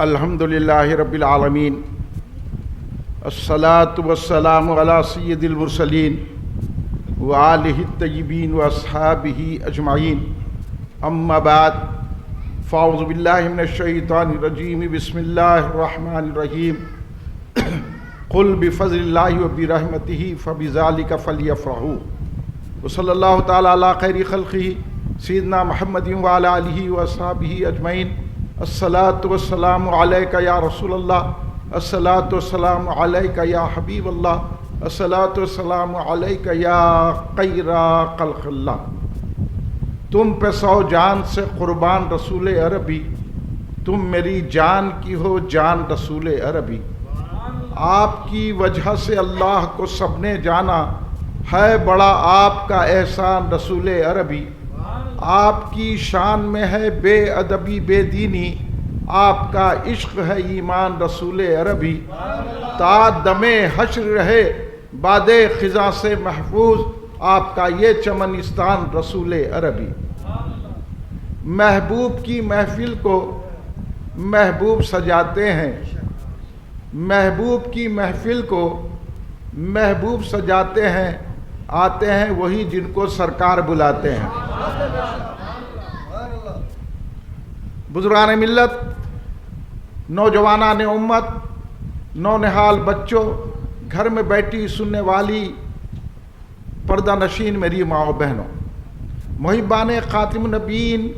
الحمدللہ رب العالمین الصلاۃ والسلام علی سید المرسلین وآلہ الطیبین واصحابہ اجمعین اما بعد فاعوذ باللہ من الشیطان الرجیم بسم اللہ الرحمن الرحیم قل بفضل اللہ وبرحمتہ فبذلک فلیفرحوا وصلی اللہ تعالی علی خیر خلقہ سیدنا محمد وعلی آلہ واصحابہ اجمعین الصلاۃ والسلام علیک یا رسول اللہ الصلاۃ والسلام علیک یا حبیب اللہ الصلاۃ والسلام علیک یا خیر خلق اللہ۔ تم پہ 100 جان سے قربان رسول عربی، تم میری جان کی ہو جان رسول عربی۔ آپ کی وجہ سے اللہ کو سب نے جانا، ہے بڑا آپ کا احسان رسول عربی۔ آپ کی شان میں ہے بے ادبی بے دینی، آپ کا عشق ہے ایمان رسول عربی۔ تا دم حشر رہے باد خزاں سے محفوظ، آپ کا یہ چمنستان رسول عربی۔ محبوب کی محفل کو محبوب سجاتے ہیں، محبوب کی محفل کو محبوب سجاتے ہیں، آتے ہیں وہی جن کو سرکار بلاتے ہیں۔ بزرگان ملت، نوجوانان امت، نونہال بچوں، گھر میں بیٹھی سننے والی پردہ نشین میری ماں و بہنوں، محبان خاتم النبیین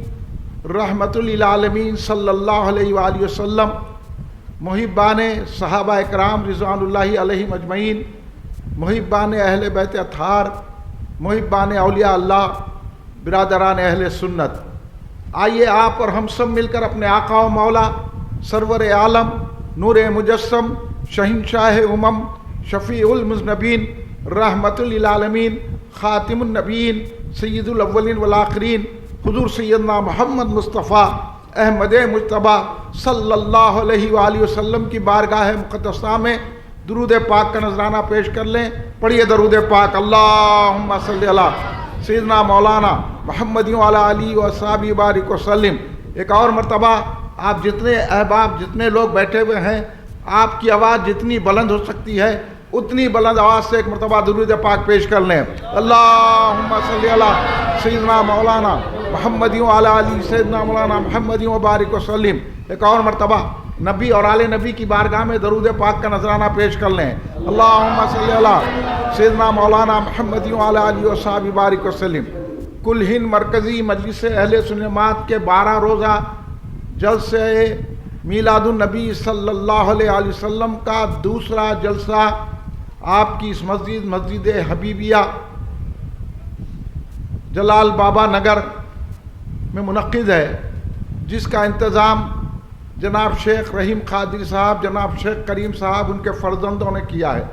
رحمت للعالمین صلی اللہ علیہ وآلہ وسلم، محبان صحابہ اکرام رضوان اللہ علیہم اجمعین، محبان اہل بیت اطہار، محبان اولیاء اللہ، برادران اہل سنت، آئیے آپ اور ہم سب مل کر اپنے آقا و مولا سرور عالم نور مجسم شہنشاہ امم شفیع المذنبین رحمت للعالمین خاتم النبیین سید الاولین والآخرین حضور سیدنا محمد مصطفیٰ احمد مجتبیٰ صلی اللہ علیہ وآلہ وسلم کی بارگاہ مقدسہ میں درود پاک کا نذرانہ پیش کر لیں۔ پڑھیے درود پاک، اللہم صلی علی سیدنا مولانا محمد وعلی آلہ وصحبہ بارک وسلم۔ ایک اور مرتبہ آپ جتنے احباب، جتنے لوگ بیٹھے ہوئے ہیں، آپ کی آواز جتنی بلند ہو سکتی ہے اتنی بلند آواز سے ایک مرتبہ درود پاک پیش کر لیں۔ اللہم صلی علی سیدنا مولانا محمد وعلی آلہ سیدنا مولانا محمد وبارک وسلم۔ ایک اور مرتبہ نبی اور آل نبی کی بارگاہ میں درود پاک کا نذرانہ پیش کر لیں۔ اللہم صلی علی سیدنا مولانا محمد وعلی آلہ وصحبہ بارک وسلم۔ کل ہند مرکزی مجلس اہل سنت کے 12 روزہ جلسے میلاد النبی صلی اللہ علیہ وسلم کا دوسرا جلسہ آپ کی اس مسجد حبیبیہ جلال بابا نگر میں منعقد ہے، جس کا انتظام جناب شیخ رحیم قادری صاحب، جناب شیخ کریم صاحب، ان کے فرزندوں نے کیا ہے۔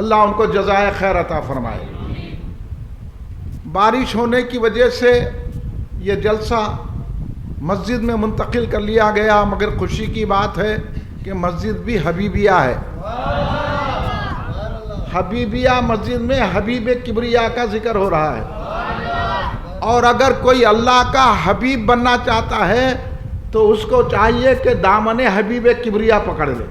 اللہ ان کو جزائے خیر عطا فرمائے۔ بارش ہونے کی وجہ سے یہ جلسہ مسجد میں منتقل کر لیا گیا، مگر خوشی کی بات ہے کہ مسجد بھی حبیبیہ ہے۔ حبیبیہ مسجد میں حبیب کبریا کا ذکر ہو رہا ہے، اور اگر کوئی اللہ کا حبیب بننا چاہتا ہے تو اس کو چاہیے کہ دامن حبیب کبریا پکڑ لے۔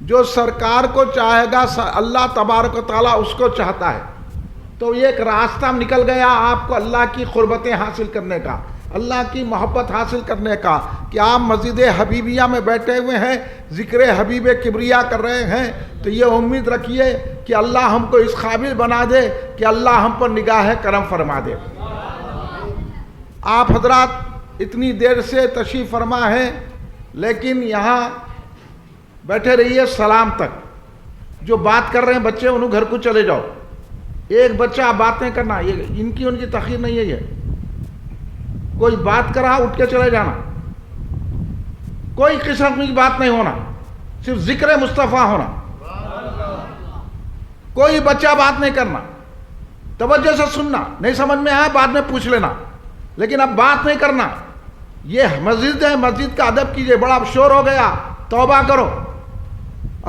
جو سرکار کو چاہے گا اللہ تبارک و تعالیٰ اس کو چاہتا ہے، تو یہ ایک راستہ نکل گیا آپ کو اللہ کی قربتیں حاصل کرنے کا، اللہ کی محبت حاصل کرنے کا، کہ آپ مسجد حبیبیہ میں بیٹھے ہوئے ہیں، ذکر حبیب کبریا کر رہے ہیں، تو یہ امید رکھیے کہ اللہ ہم کو اس قابل بنا دے کہ اللہ ہم پر نگاہ کرم فرما دے۔ آپ حضرات اتنی دیر سے تشریف فرما ہے، لیکن یہاں بیٹھے رہیے سلام تک۔ جو بات کر رہے ہیں بچے انہوں گھر کو چلے جاؤ، ایک بچہ بات نہیں کرنا، یہ ان کی تخیر نہیں ہے۔ یہ کوئی بات کرا اٹھ کے چلے جانا، کوئی قسم کی بات نہیں ہونا، صرف ذکر مصطفیٰ ہونا۔ کوئی بچہ بات نہیں کرنا، توجہ سے سننا، نہیں سمجھ میں آیا بعد میں پوچھ لینا، لیکن اب بات نہیں کرنا۔ یہ مسجد ہے، مسجد کا ادب کیجئے۔ بڑا شور ہو گیا، توبہ کرو۔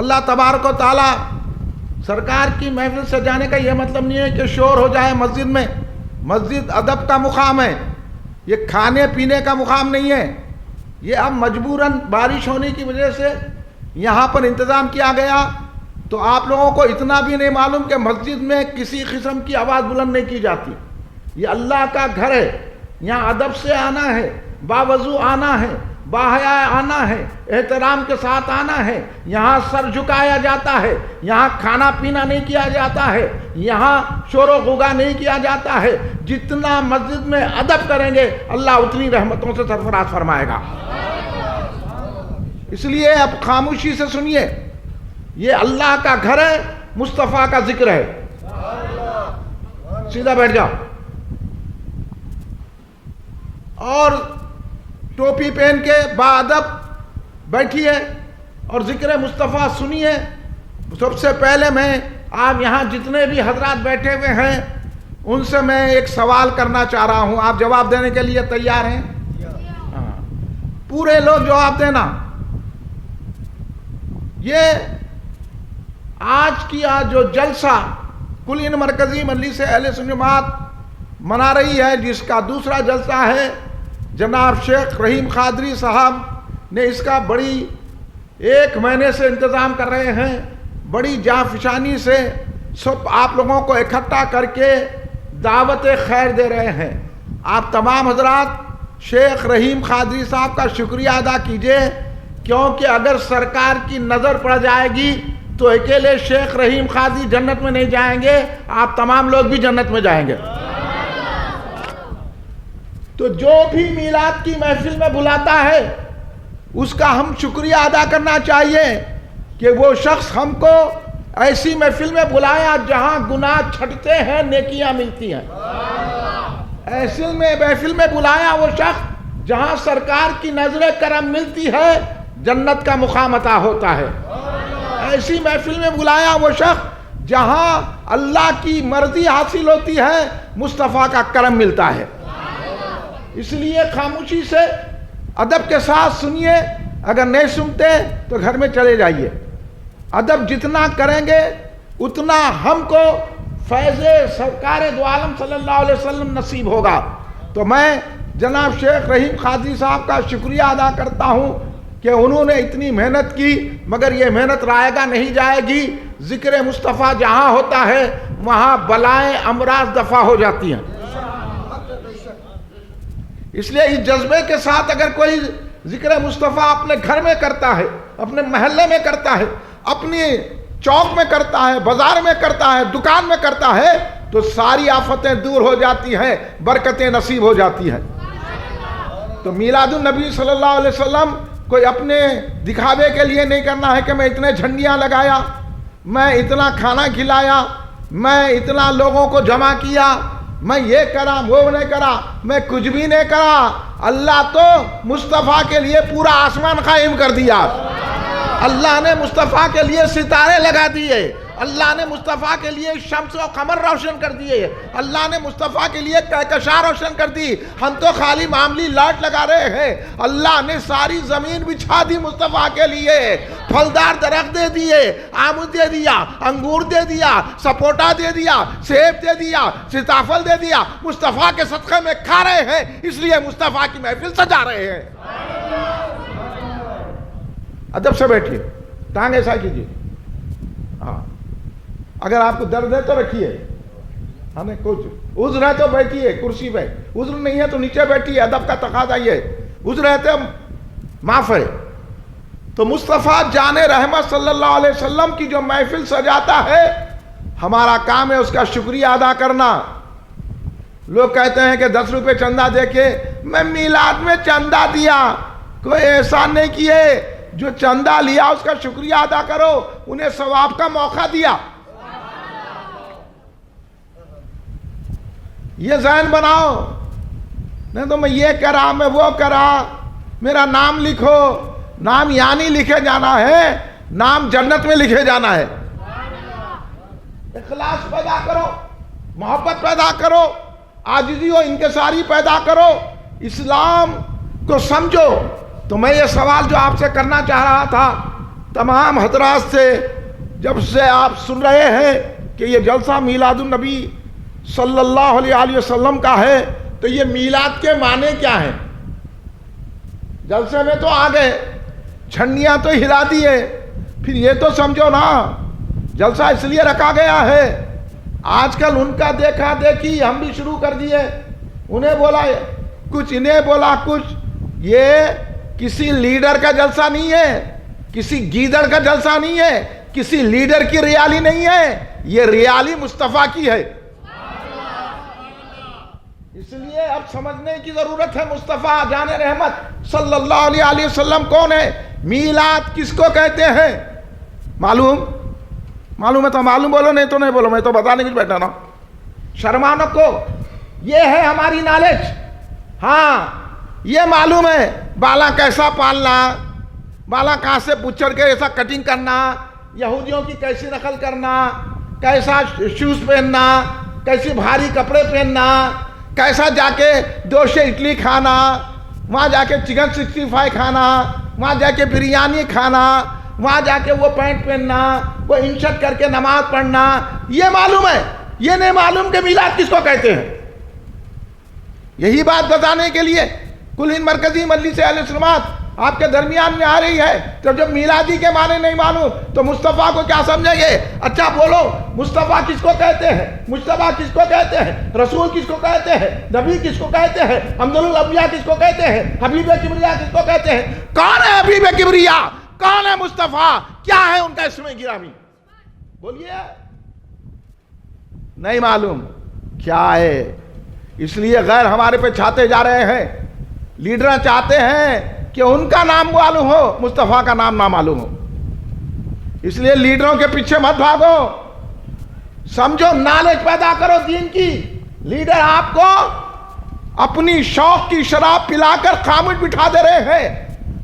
اللہ تبارک و تعالی سرکار کی محفل سجانے کا یہ مطلب نہیں ہے کہ شور ہو جائے مسجد میں۔ مسجد ادب کا مقام ہے، یہ کھانے پینے کا مقام نہیں ہے، یہ اب مجبوراً بارش ہونے کی وجہ سے یہاں پر انتظام کیا گیا، تو آپ لوگوں کو اتنا بھی نہیں معلوم کہ مسجد میں کسی قسم کی آواز بلند نہیں کی جاتی. یہ اللہ کا گھر ہے، یہاں ادب سے آنا ہے، باوضو آنا ہے، باحیا آنا ہے، احترام کے ساتھ آنا ہے. یہاں سر جھکایا جاتا ہے، یہاں کھانا پینا نہیں کیا جاتا ہے، یہاں شور و غگا نہیں کیا جاتا ہے. جتنا مسجد میں ادب کریں گے اللہ اتنی رحمتوں سے سرفراز فرمائے گا. اس لیے اب خاموشی سے سنیے، یہ اللہ کا گھر ہے، مصطفیٰ کا ذکر ہے. سیدھا بیٹھ جاؤ اور ٹوپی پہن کے باادب بیٹھیے اور ذکر مصطفیٰ سنیے. سب سے پہلے میں آپ یہاں جتنے بھی حضرات بیٹھے ہوئے ہیں ان سے میں ایک سوال کرنا چاہ رہا ہوں. آپ جواب دینے کے لیے تیار ہیں؟ ہاں، پورے لوگ جواب دینا. یہ آج کی جو جلسہ کلین مرکزی مجلس اہل سنت جماعت منا رہی ہے، جس کا دوسرا جلسہ ہے، جناب شیخ رحیم قادری صاحب نے اس کا بڑی 1 مہینے سے انتظام کر رہے ہیں، بڑی جانفشانی سے سب آپ لوگوں کو اکٹھا کر کے دعوت خیر دے رہے ہیں. آپ تمام حضرات شیخ رحیم قادری صاحب کا شکریہ ادا کیجئے، کیونکہ اگر سرکار کی نظر پڑ جائے گی تو اکیلے شیخ رحیم قادری جنت میں نہیں جائیں گے، آپ تمام لوگ بھی جنت میں جائیں گے. تو جو بھی میلاد کی محفل میں بلاتا ہے اس کا ہم شکریہ ادا کرنا چاہیے کہ وہ شخص ہم کو ایسی محفل میں بلایا جہاں گناہ چھٹتے ہیں، نیکیاں ملتی ہیں. ایسی محفل میں بلایا وہ شخص جہاں سرکار کی نظر کرم ملتی ہے، جنت کا مقام عطا ہوتا ہے. ایسی محفل میں بلایا وہ شخص جہاں اللہ کی مرضی حاصل ہوتی ہے، مصطفیٰ کا کرم ملتا ہے. اس لیے خاموشی سے ادب کے ساتھ سنیے، اگر نہیں سنتے تو گھر میں چلے جائیے. ادب جتنا کریں گے اتنا ہم کو فیض سرکار دو عالم صلی اللہ علیہ وسلم نصیب ہوگا. تو میں جناب شیخ رحیم قادری صاحب کا شکریہ ادا کرتا ہوں کہ انہوں نے اتنی محنت کی، مگر یہ محنت رائے گا نہیں جائے گی. ذکر مصطفیٰ جہاں ہوتا ہے وہاں بلائیں امراض دفع ہو جاتی ہیں. اس لیے اس جذبے کے ساتھ اگر کوئی ذکر مصطفیٰ اپنے گھر میں کرتا ہے، اپنے محلے میں کرتا ہے، اپنی چوک میں کرتا ہے، بازار میں کرتا ہے، دکان میں کرتا ہے، تو ساری آفتیں دور ہو جاتی ہیں، برکتیں نصیب ہو جاتی ہیں. تو میلاد النبی صلی اللہ علیہ وسلم کوئی اپنے دکھاوے کے لیے نہیں کرنا ہے کہ میں اتنے جھنڈیاں لگایا، میں اتنا کھانا کھلایا، میں اتنا لوگوں کو جمع کیا، میں یہ کرا وہ نہیں کرا، میں کچھ بھی نہیں کرا. اللہ تو مصطفیٰ کے لیے پورا آسمان قائم کر دیا. اللہ نے مصطفیٰ کے لیے ستارے لگا دیے، اللہ نے مصطفیٰ کے لیے شمس و قمر روشن کر دیے، اللہ نے مصطفیٰ کے لیے کہکشاں روشن کر دی. ہم تو خالی معمولی لاٹ لگا رہے ہیں، اللہ نے ساری زمین بچھا دی مصطفیٰ کے لیے. پھلدار درخت دے دیے، آم دے دیا، انگور دے دیا، سپوٹا دے دیا، سیب دے دیا، سیتافل دے دیا. مصطفیٰ کے صدقے میں کھا رہے ہیں، اس لیے مصطفیٰ کی محفل سجا رہے ہیں. ادب سے بیٹھیے، ٹانگ ایسا کیجیے. ہاں، اگر آپ کو درد ہے تو رکھیے، ہمیں کچھ عذر ہے تو بیٹھیے کرسی پہ، عذر نہیں ہے تو نیچے بیٹھیے. ادب کا تقاضا یہ ہے، عذر ہے تو معاف ہے. تو مصطفیٰ جان رحمت صلی اللہ علیہ وسلم کی جو محفل سجاتا ہے، ہمارا کام ہے اس کا شکریہ ادا کرنا. لوگ کہتے ہیں کہ 10 روپے چندہ دے کے میں میلاد میں چندہ دیا، کوئی احسان نہیں کیے. جو چندہ لیا اس کا شکریہ ادا کرو، انہیں ثواب کا موقع دیا. یہ ذہن بناؤ، نہیں تو میں یہ کرا میں وہ کرا، میرا نام لکھو. نام یہاں نہیں لکھے جانا ہے، نام جنت میں لکھے جانا ہے. اخلاص پیدا کرو، محبت پیدا کرو، عاجزی و انکساری پیدا کرو، اسلام کو سمجھو. تو میں یہ سوال جو آپ سے کرنا چاہ رہا تھا تمام حضرات سے، جب سے آپ سن رہے ہیں کہ یہ جلسہ میلاد النبی صلی اللہ علیہ وسلم کا ہے، تو یہ میلاد کے معنی کیا ہیں؟ جلسے میں تو آ گئے, چھنیاں تو ہلا دیے, پھر یہ تو سمجھو نا جلسہ اس لیے رکھا گیا ہے. آج کل ان کا دیکھا دیکھی ہم بھی شروع کر دیے, انہیں بولا کچھ, انہیں بولا کچھ. یہ کسی لیڈر کا جلسہ نہیں ہے, کسی گیدڑ کا جلسہ نہیں ہے, کسی لیڈر کی ریالی نہیں ہے, یہ ریالی مصطفیٰ کی ہے. اس لیے اب سمجھنے کی ضرورت ہے مصطفیٰ جان رحمت صلی اللہ علیہ وسلم کون ہے, میلاد کس کو کہتے ہیں. معلوم ہے تو معلوم بولو, نہیں تو نہیں بولو, میں تو بتانے کچھ بیٹھا نا, شرمانوں کو. یہ ہے ہماری نالج. ہاں یہ معلوم ہے بالا کیسا پالنا, بالا کہاں سے بچڑ کے ایسا کٹنگ کرنا, یہودیوں کی کیسی نقل کرنا, کیسا شوز پہننا, کیسی بھاری کپڑے پہننا, کیسا جا کے دوشے اڈلی کھانا, وہاں جا کے چکن 65 کھانا, وہاں جا کے بریانی کھانا, وہاں جا کے وہ پینٹ پہننا, وہ انشٹ کر کے نماز پڑھنا, یہ معلوم ہے. یہ نہیں معلوم کہ میلاد کس کو کہتے ہیں. یہی بات بتانے کے لیے کل ہند مرکزی مجلس اہل سنت آپ کے درمیان میں آ رہی ہے. تو جب میلادی کے معنی نہیں معلوم تو مصطفیٰ کو کیا سمجھیں گے. اچھا بولو, مصطفیٰ کس کو کہتے ہیں, مصطفیٰ کس کو کہتے ہیں, رسول کس کو کہتے ہیں, نبی کس کو کہتے ہیں, افضل الانبیاء کس کو کہتے ہیں, حبیب کبریا کس کو کہتے ہیں. کون ہے حبیب کبریا, کون ہے مصطفیٰ, کیا ہے ان کا اسم گرامی, بولیے. نہیں معلوم کیا ہے. اس لیے غیر ہمارے پہ چھاتے جا رہے ہیں. لیڈر چاہتے ہیں کہ ان کا نام معلوم ہو, مصطفیٰ کا نام نہ معلوم ہو. اس لیے لیڈروں کے پیچھے مت بھاگو, سمجھو, نالج پیدا کرو دین کی. لیڈر آپ کو اپنی شوق کی شراب پلا کر خاموش بٹھا دے رہے ہیں.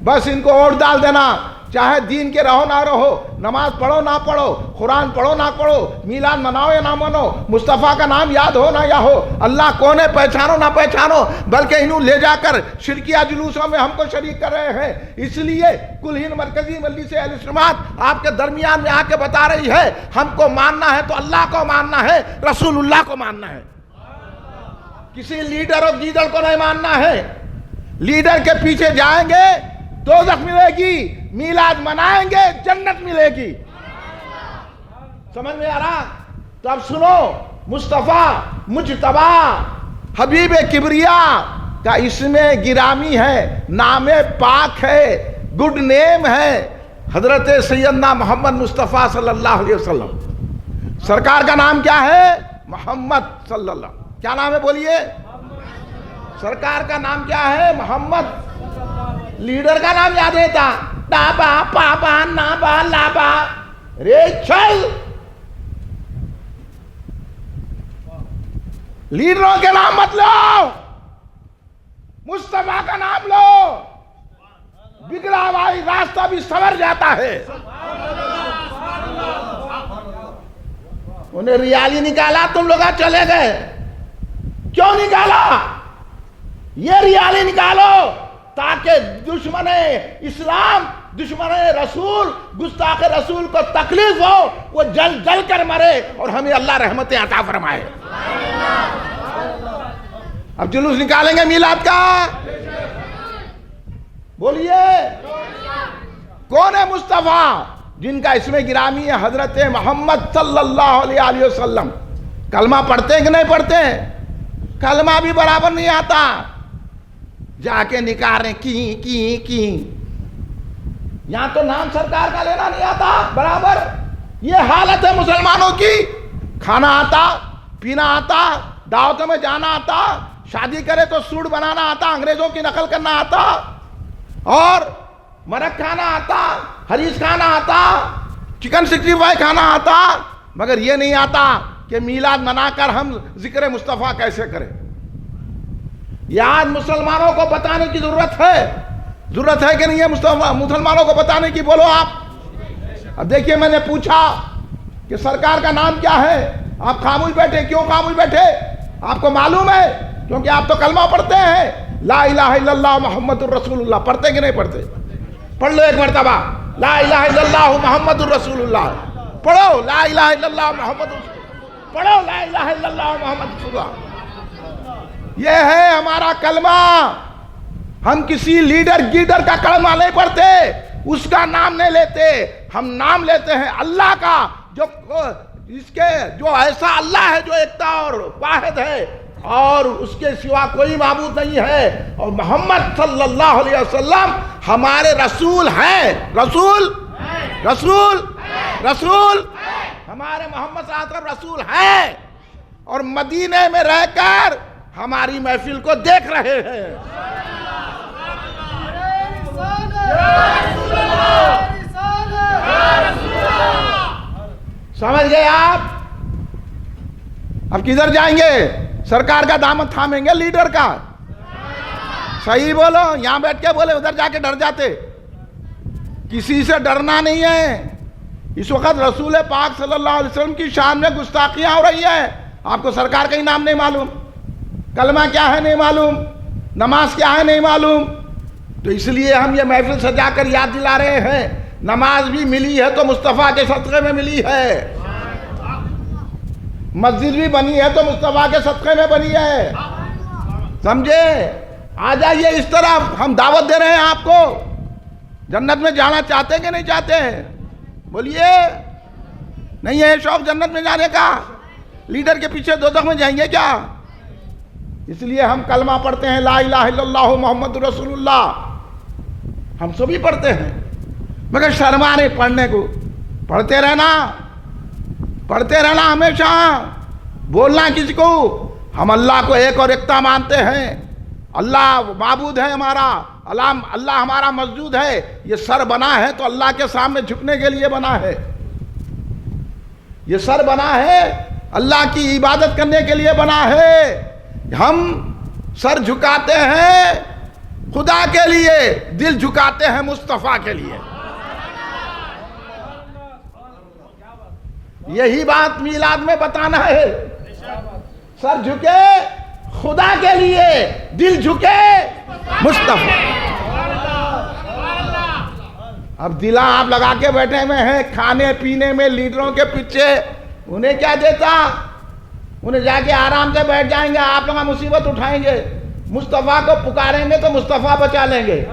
بس ان کو ووٹ ڈال دینا, چاہے دین کے رہو نہ رہو, نماز پڑھو نہ پڑھو, قرآن پڑھو نہ پڑھو, میلاد مناؤ یا نہ منو, مصطفیٰ کا نام یاد ہو نہ یا ہو, اللہ کون ہے پہچانو نہ پہچانو, بلکہ انہوں لے جا کر شرکیہ جلوسوں میں ہم کو شریک کر رہے ہیں. اس لیے کل ہند مرکزی مجلس اہل سنت آپ کے درمیان میں آ کے بتا رہی ہے, ہم کو ماننا ہے تو اللہ کو ماننا ہے, رسول اللہ کو ماننا ہے, کسی لیڈر اور گیدڑ کو نہیں ماننا ہے. لیڈر کے پیچھے جائیں گے دوزخ ملے گی, میلاد منائیں گے جنت ملے گی. سمجھ میں آ رہا؟ تو اب سنو, مصطفیٰ مجتبی حبیب کبریا کا اسم گرامی ہے, نام پاک ہے, گڈ نیم ہے, حضرت سیدنا محمد مصطفیٰ صلی اللہ علیہ وسلم. سرکار کا نام کیا ہے, محمد صلی اللہ. کیا نام ہے بولیے, سرکار کا نام کیا ہے, محمد. لیڈر کا نام یاد رہتا, ڈابا پابا نابا لابا, رے چل. لیڈروں کے نام مت لو, مصطفیٰ کا نام لو, بگڑا ہوا راستہ بھی سنور جاتا ہے. انہیں ریالی نکالا, تم لوگ چلے گئے. کیوں نکالا؟ یہ ریالی نکالو تاکہ دشمن اسلام, دشمن رسول, گستاخ رسول کو تکلیف ہو, وہ جل جل کر مرے اور ہمیں اللہ رحمتیں عطا فرمائے. اب جلوس نکالیں گے میلاد کا, بولیے کون ہے مصطفیٰ جن کا اسم گرامی ہے حضرت محمد صلی اللہ علیہ وسلم. کلمہ پڑھتے ہیں کہ نہیں پڑھتے ہیں؟ کلمہ بھی برابر نہیں آتا, جا کے نکال رہے کی. یہاں تو نام سرکار کا لینا نہیں آتا برابر. یہ حالت ہے مسلمانوں کی. کھانا آتا, پینا آتا, دعوتوں میں جانا آتا, شادی کرے تو سوٹ بنانا آتا, انگریزوں کی نقل کرنا آتا, اور مرک کھانا آتا, حریص کھانا آتا, چکن 65 کھانا آتا, مگر یہ نہیں آتا کہ میلاد منا کر ہم ذکر مصطفیٰ کیسے کریں. یہ آج مسلمانوں کو بتانے کی ضرورت ہے کہ نہیں ہے مسلمانوں کو بتانے کی, بولو آپ. اب دیکھیے, میں نے پوچھا کہ سرکار کا نام کیا ہے, آپ خاموش بیٹھے. کیوں خاموش بیٹھے؟ آپ کو معلوم ہے, کیونکہ آپ تو کلمہ پڑھتے ہیں, لا الہ الا اللہ محمد الرسول اللہ. پڑھتے کہ نہیں پڑھتے؟ پڑھ لو ایک مرتبہ, لا الہ الا اللہ محمد الرسول اللہ. پڑھو لا الہ الا اللہ محمد, پڑھو لا الہ الا اللہ محمد رسول اللہ. یہ ہے ہمارا کلمہ. ہم کسی لیڈر گیڈر کا کلمہ نہیں پڑھتے، اس کا نام نہیں لیتے، ہم نام لیتے ہیں اللہ کا، جو ایسا اللہ ہے جو ایکتا اور واحد ہے اور اس کے سوا کوئی معبود نہیں ہے، اور محمد صلی اللہ علیہ وسلم ہمارے رسول ہیں، رسول ہمارے محمد صلی اللہ علیہ وسلم رسول ہیں، اور مدینے میں رہ کر ہماری محفل کو دیکھ رہے ہیں۔ سمجھ گئے آپ؟ اب کدھر جائیں گے؟ سرکار کا دامن تھامیں گے لیڈر کا؟ صحیح بولو، یہاں بیٹھ کے بولے، ادھر جا کے ڈر جاتے۔ کسی سے ڈرنا نہیں ہے۔ اس وقت رسول پاک صلی اللہ علیہ وسلم کی شان میں گستاخیاں ہو رہی ہیں، آپ کو سرکار کا ہی نام نہیں معلوم، کلمہ کیا ہے نہیں معلوم، نماز کیا ہے نہیں معلوم۔ تو اس لیے ہم یہ محفل سجا کر یاد دلا رہے ہیں، نماز بھی ملی ہے تو مصطفیٰ کے صدقے میں ملی ہے، مسجد بھی بنی ہے تو مصطفیٰ کے صدقے میں بنی ہے، سمجھے؟ آ جائیے اس طرف، ہم دعوت دے رہے ہیں آپ کو۔ جنت میں جانا چاہتے کہ نہیں چاہتے ہیں؟ بولیے، نہیں ہے شوق جنت میں جانے کا؟ لیڈر کے پیچھے دوزخ میں جائیں گے کیا؟ اس لیے ہم کلمہ پڑھتے ہیں، لا الہ الا اللہ محمد رسول اللہ، ہم سبھی پڑھتے ہیں، مگر شرما نہیں پڑھنے کو۔ پڑھتے رہنا ہمیشہ، بولنا کسی کو، ہم اللہ کو ایک اور ایکتا مانتے ہیں، اللہ معبود ہے ہمارا، اللہ ہمارا مسجود ہے۔ یہ سر بنا ہے تو اللہ کے سامنے جھکنے کے لیے بنا ہے، یہ سر بنا ہے اللہ کی عبادت کرنے کے لیے بنا ہے۔ ہم سر جھکاتے ہیں خدا کے لیے، دل جھکاتے ہیں مصطفیٰ کے لیے۔ یہی بات میلاد میں بتانا ہے، سر جھکے خدا کے لیے، دل جھکے مصطفیٰ۔ اب دلہ آپ لگا کے بیٹھے ہوئے ہیں کھانے پینے میں لیڈروں کے پیچھے، انہیں کیا دیتا؟ انہیں جا کے آرام سے بیٹھ جائیں گے، آپ لوگ مصیبت اٹھائیں گے، مصطفیٰ کو پکاریں گے تو مصطفیٰ بچا لیں گے۔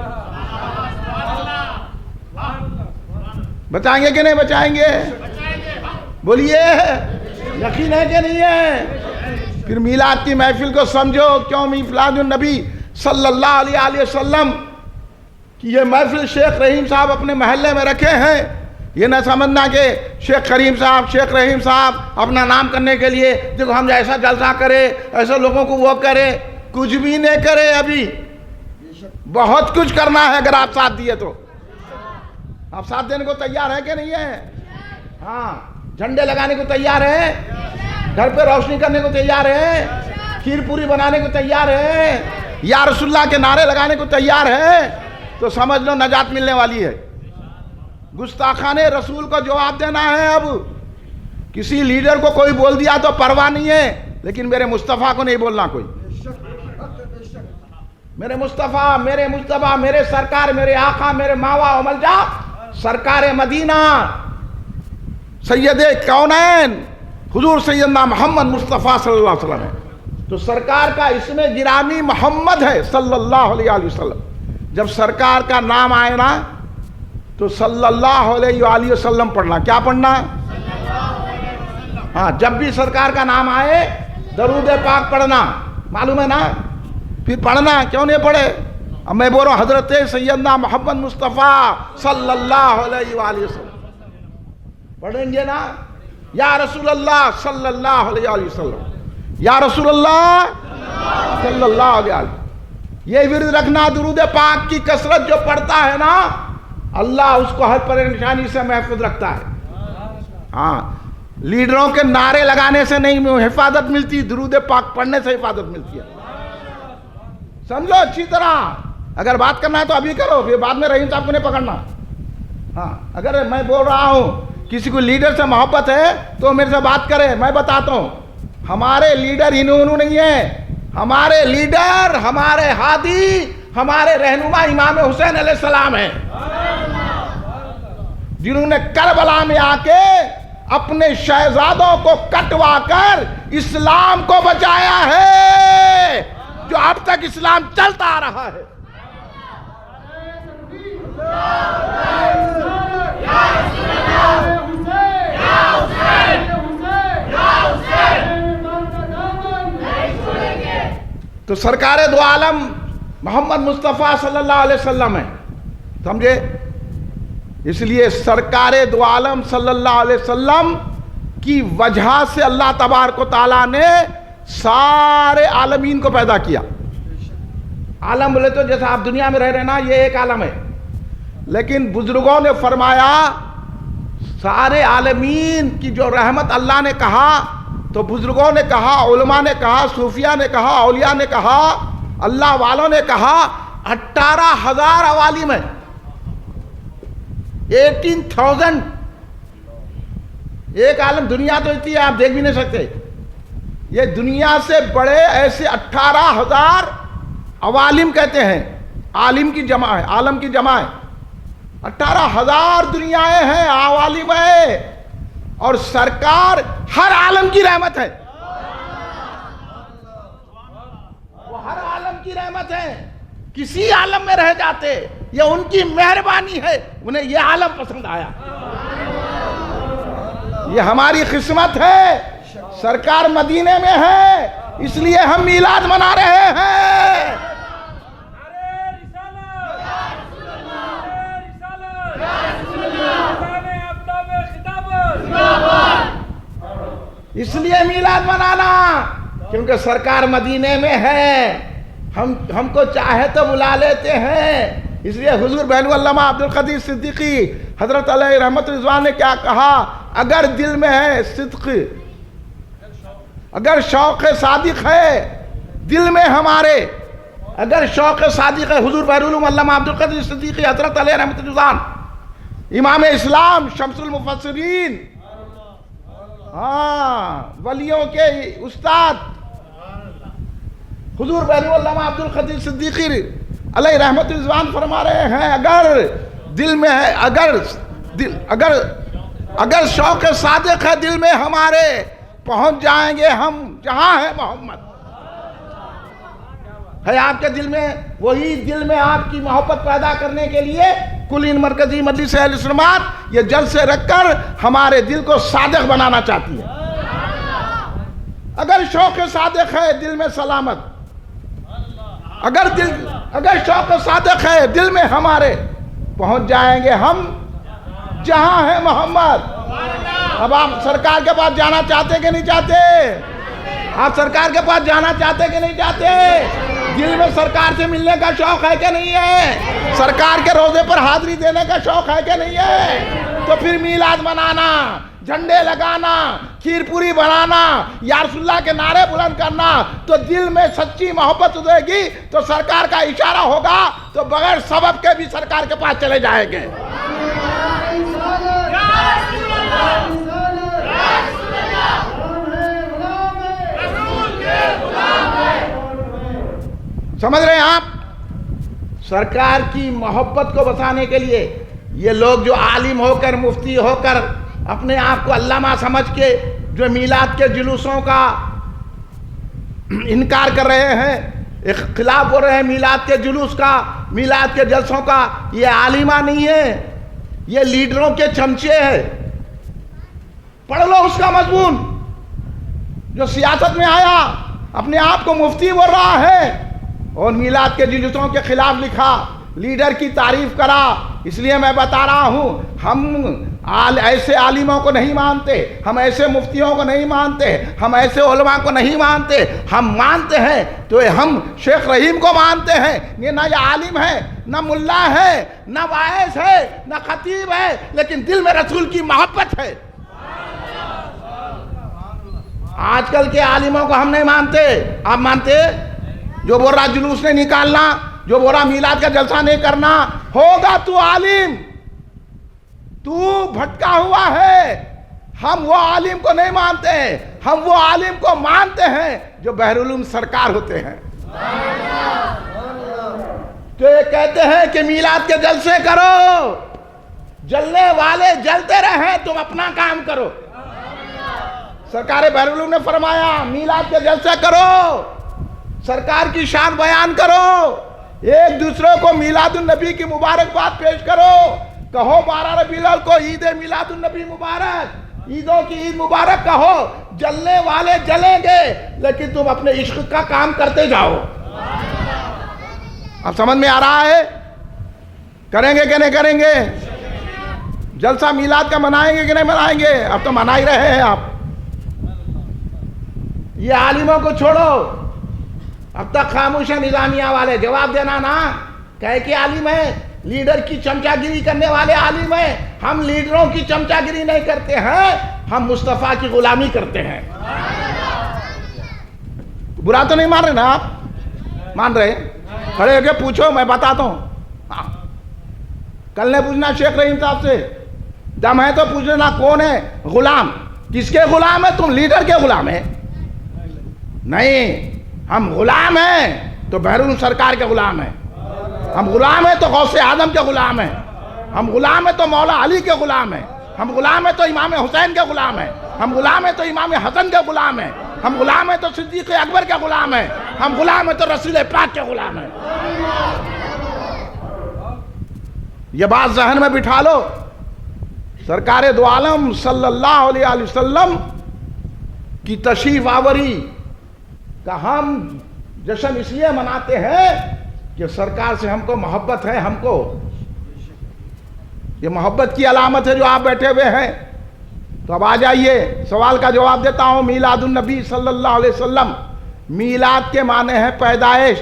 بچائیں گے کہ نہیں بچائیں گے؟ بولیے، یقین ہے کہ نہیں ہے؟ پھر میلاد کی محفل کو سمجھو، کیوں میلاد النبی صلی اللہ علیہ وسلم کہ یہ محفل شیخ رحیم صاحب اپنے محلے میں رکھے ہیں۔ یہ نہ سمجھنا کہ شیخ رحیم صاحب اپنا نام کرنے کے لیے دیکھو ہم ایسا جلسہ کرے، ایسے لوگوں کو وہ کرے، کچھ بھی نہیں کرے۔ ابھی بہت کچھ کرنا ہے اگر آپ ساتھ دیے تو۔ آپ ساتھ دینے کو تیار ہے کہ نہیں ہے؟ ہاں، جھنڈے لگانے کو تیار ہے، گھر پہ روشنی کرنے کو تیار ہے، کھیر پوری بنانے کو تیار ہے، یا رسول اللہ کے نعرے لگانے کو تیار ہے، تو سمجھ لو نجات ملنے والی ہے۔ گستاخان رسول کو جواب دینا ہے۔ اب کسی لیڈر کو کوئی بول دیا تو پرواہ نہیں ہے، لیکن میرے مصطفیٰ کو نہیں بولنا کوئی۔ میرے مصطفیٰ، میرے سرکار، میرے آقا، میرے ماوا و ملجا، سرکار مدینہ، سید کونین حضور سیدنا محمد مصطفیٰ صلی اللہ علیہ وسلم ہے۔ تو سرکار کا اسم گرامی محمد ہے صلی اللہ علیہ وسلم۔ جب سرکار کا نام آئے نا تو صلی اللہ علیہ وسلم پڑھنا۔ کیا پڑھنا؟ ہاں، جب بھی سرکار کا نام آئے درود پاک پڑھنا، معلوم ہے نا؟ پھر پڑھنا، کیوں نہیں پڑھے؟ اب میں بول رہا ہوں حضرت سیدنا محمد مصطفیٰ صلی اللہ علیہ وسلم پڑھیں گے نا؟ یا رسول اللہ صلی اللہ علیہ وسلم، یا رسول اللہ صلی اللہ علیہ وسلم۔ یہ ورد رکھنا، درود پاک کی کثرت جو پڑھتا ہے نا، اللہ اس کو ہر پریشانی سے محفوظ رکھتا ہے۔ ہاں، لیڈروں کے نعرے لگانے سے نہیں حفاظت ملتی، درود پاک پڑھنے سے حفاظت ملتی ہے۔ سمجھو اچھی طرح، اگر بات کرنا ہے تو ابھی کرو، پھر بعد میں رحیم صاحب کو نہیں پکڑنا۔ ہاں، اگر میں بول رہا ہوں کسی کو لیڈر سے محبت ہے تو میرے سے بات کرے، میں بتاتا ہوں۔ ہمارے لیڈر انہوں نہیں ہیں، ہمارے لیڈر، ہمارے ہادی، ہمارے رہنما امام حسین علیہ السلام ہیں، جنہوں نے کربلا میں آ کے اپنے شہزادوں کو کٹوا کر اسلام کو بچایا ہے، جو اب تک اسلام چلتا آ رہا ہے۔ تو سرکار دو عالم محمد مصطفیٰ صلی اللہ علیہ وسلم ہے، سمجھے؟ اس لیے سرکار دو عالم صلی اللہ علیہ وسلم کی وجہ سے اللہ تبارک و تعالیٰ نے سارے عالمین کو پیدا کیا۔ عالم بولے تو جیسا آپ دنیا میں رہ رہے نا، یہ ایک عالم ہے، لیکن بزرگوں نے فرمایا سارے عالمین کی جو رحمت اللہ نے کہا، تو بزرگوں نے کہا، علماء نے کہا، صوفیاء نے کہا، اولیاء نے کہا، اللہ والوں نے کہا 18,000 عوالم ہے، 18,000۔ ایک عالم دنیا تو اتنی ہے آپ دیکھ بھی نہیں سکتے، یہ دنیا سے بڑے ایسے 18,000 عوالم کہتے ہیں، عالم کی جمع ہے، عالم کی جمع ہے، 18,000 دنیایں ہیں، عوالم ہے، اور سرکار ہر عالم کی رحمت ہے، وہ ہر عالم کی رحمت ہے، کسی عالم میں رہ جاتے، یہ ان کی مہربانی ہے، انہیں یہ عالم پسند آیا، یہ ہماری قسمت ہے، سرکار مدینے میں ہے، اس لیے ہم میلاد منا رہے ہیں۔ اس لیے میلاد منانا کیونکہ سرکار مدینے میں ہے، ہم کو چاہے تو بلا لیتے ہیں۔ اس لیے حضور بہن علامہ عبدالقدیر صدیقی حضرت علیہ رحمت رضوان نے کیا کہا، اگر دل میں ہے صدق، اگر شوق صادق ہے دل میں ہمارے، اگر شوق صادق ہے، حضور بہن علامہ عبدالقدیر صدیقی حضرت علیہ رحمت رضوان امام اسلام شمس المفسرین، ولیوں کے استاد حضور بہن علامہ عبدالقدیر صدیقی علیہ رحمت رضوان فرما رہے ہیں، اگر دل میں ہے، اگر شوق صادق ہے دل میں ہمارے، پہنچ جائیں گے ہم جہاں ہے محمد۔ ہے آپ کے دل میں، وہی دل میں آپ کی محبت پیدا کرنے کے لیے کلین مرکزی مجلس اہل سنت یہ جلسے رکھ کر ہمارے دل کو صادق بنانا چاہتی ہے۔ اگر شوق صادق ہے دل میں سلامت، اگر شوق صادق ہے دل میں ہمارے، پہنچ جائیں گے ہم جہاں ہے محمد۔ اب آپ سرکار کے پاس جانا چاہتے کہ نہیں چاہتے؟ آپ سرکار کے پاس جانا چاہتے کہ نہیں چاہتے؟ دل میں سرکار سے ملنے کا شوق ہے کہ نہیں ہے؟ سرکار کے روزے پر حاضری دینے کا شوق ہے کہ نہیں ہے؟ تو پھر میلاد منانا، جھنڈے لگانا، کھیر پوری بنانا، یا رسول اللہ کے نعرے بلند کرنا، تو دل میں سچی محبت ہوئے گی تو سرکار کا اشارہ ہوگا تو بغیر سبب کے بھی سرکار کے پاس چلے جائیں گے۔ سمجھ رہے ہیں آپ؟ سرکار کی محبت کو بتانے کے لیے یہ لوگ جو عالم ہو کر، مفتی ہو کر، اپنے آپ کو علامہ سمجھ کے جو میلاد کے جلوسوں کا انکار کر رہے ہیں، خلاف ہو رہے ہیں میلاد کے جلوس کا، میلاد کے جلسوں کا، یہ عالمہ نہیں ہے، یہ لیڈروں کے چمچے ہیں۔ پڑھ لو اس کا مضمون، جو سیاست میں آیا اپنے آپ کو مفتی بول رہا ہے اور میلاد کے جلوسوں کے خلاف لکھا، لیڈر کی تعریف کرا۔ اس لیے میں بتا رہا ہوں، ہم ایسے عالموں کو نہیں مانتے، ہم ایسے مفتیوں کو نہیں مانتے، ہم ایسے علماء کو نہیں مانتے، ہم مانتے ہیں تو ہم شیخ رحیم کو مانتے ہیں۔ یہ نہ یہ عالم ہے، نہ ملا ہے، نہ واعظ ہے، نہ خطیب ہے، لیکن دل میں رسول کی محبت ہے۔ آج کل کے عالموں کو ہم نہیں مانتے، آپ مانتے؟ جو بول رہا جلوس نہیں نکالنا، جو بول رہا میلاد کا جلسہ نہیں کرنا، ہوگا تو عالم، تو بھٹکا ہوا ہے۔ ہم وہ عالم کو نہیں مانتے ہیں، ہم وہ عالم کو مانتے ہیں جو بحرالعلوم سرکار ہوتے ہیں، جو یہ کہتے ہیں کہ میلاد کے جلسے کرو، جلنے والے جلتے رہیں، تم اپنا کام کرو۔ سرکار بحرالعلوم نے فرمایا میلاد کے جلسے کرو، سرکار کی شان بیان کرو، ایک دوسرے کو میلاد النبی کی مبارکباد پیش کرو. کہو 12 ربیع الاول کو عید میلاد النبی مبارک، عیدوں کی عید مبارک کہو. جلنے والے جلیں گے لیکن تم اپنے عشق کا کام کرتے جاؤ. اب سمجھ میں آ رہا ہے؟ کریں گے کہ نہیں کریں گے؟ جلسہ میلاد کا منائیں گے کہ نہیں منائیں گے؟ اب تو منا ہی رہے ہیں آپ. یہ عالموں کو چھوڑو، اب تک خاموش ہے نظامیہ والے. جواب دینا نا. کہے کہ عالم ہے، لیڈر کی چمچا گیری کرنے والے عالم ہیں. ہم لیڈروں کی چمچا گیری نہیں کرتے ہیں، ہم مصطفیٰ کی غلامی کرتے ہیں. برا تو نہیں مان رہے نا آپ؟ مان رہے؟ کھڑے ہو کے پوچھو، میں بتاتا ہوں. کل نے پوچھنا شیخ رحیم صاحب سے، دم ہے تو پوچھنا کون ہے غلام؟ کس کے غلام ہے تم؟ لیڈر کے غلام ہے؟ نہیں، ہم غلام ہیں تو بحرون سرکار کے غلام ہیں. ہم غلام ہیں تو غوث اعظم کے غلام ہیں. ہم غلام ہیں تو مولا علی کے غلام ہیں. ہم غلام ہیں تو امام حسین کے غلام ہیں. ہم غلام ہیں تو امام حسن کے غلام ہیں. ہم غلام ہیں تو صدیق اکبر کے غلام ہیں. ہم غلام ہیں تو رسول پاک کے غلام ہیں. یہ بات ذہن میں بٹھا لو. سرکار دو عالم صلی اللہ علیہ وسلم کی تشریف آوری کا ہم جشن اس لیے مناتے ہیں کہ سرکار سے ہم کو محبت ہے. ہم کو یہ محبت کی علامت ہے جو آپ بیٹھے ہوئے ہیں. تو اب آ جائیے، سوال کا جواب دیتا ہوں. میلاد النبی صلی اللہ علیہ وسلم، میلاد کے معنی ہے پیدائش،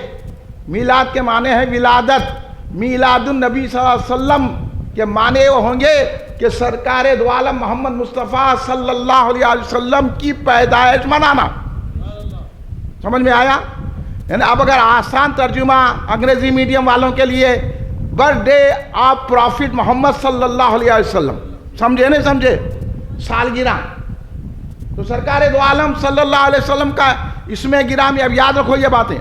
میلاد کے معنی ہے ولادت. میلاد النبی صلی اللہ علیہ وسلم کے معنی وہ ہوں گے کہ سرکار دو عالم محمد مصطفیٰ صلی اللہ علیہ وسلم کی پیدائش منانا. سمجھ میں آیا؟ یعنی اب اگر آسان ترجمہ انگریزی میڈیم والوں کے لیے، برتھ ڈے آف پروفٹ محمد صلی اللہ علیہ وسلم. سمجھے نہیں سمجھے؟ سالگرہ. تو سرکار دو عالم صلی اللہ علیہ وسلم کا اس میں گرامی. اب یاد رکھو یہ باتیں.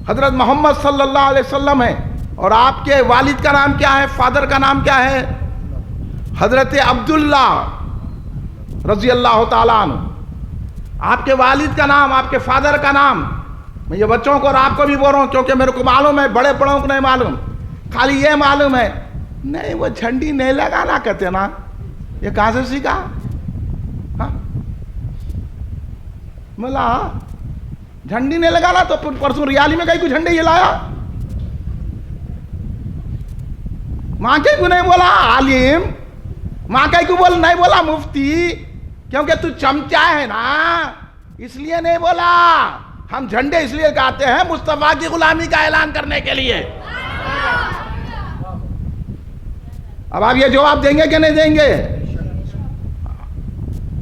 حضرت محمد صلی اللہ علیہ وسلم ہے، اور آپ کے والد کا نام کیا ہے؟ فادر کا نام کیا ہے؟ حضرت عبداللہ رضی اللہ تعالیٰ عنہ. آپ کے والد کا نام، آپ کے فادر کا نام. میں یہ بچوں کو اور آپ کو بھی بول رہا ہوں کیونکہ میرے کو معلوم ہے، بڑے بڑوں کو نہیں معلوم. خالی یہ معلوم ہے نہیں وہ جھنڈی نہیں لگانا کہتے نا. یہ کہاں سے سیکھا؟ ملا جھنڈی نہیں لگانا تو پرسوں ریالی میں کہیں کو جھنڈے یہ لایا. ماں کہیں کو نہیں بولا عالم، ماں کہیں کو نہیں بولا مفتی، کیونکہ تو چمچا ہے نا اس لیے نہیں بولا. ہم جھنڈے اس لیے گاتے ہیں مصطفیٰ کی غلامی کا اعلان کرنے کے لیے. اب آپ یہ جواب دیں گے کہ نہیں دیں گے؟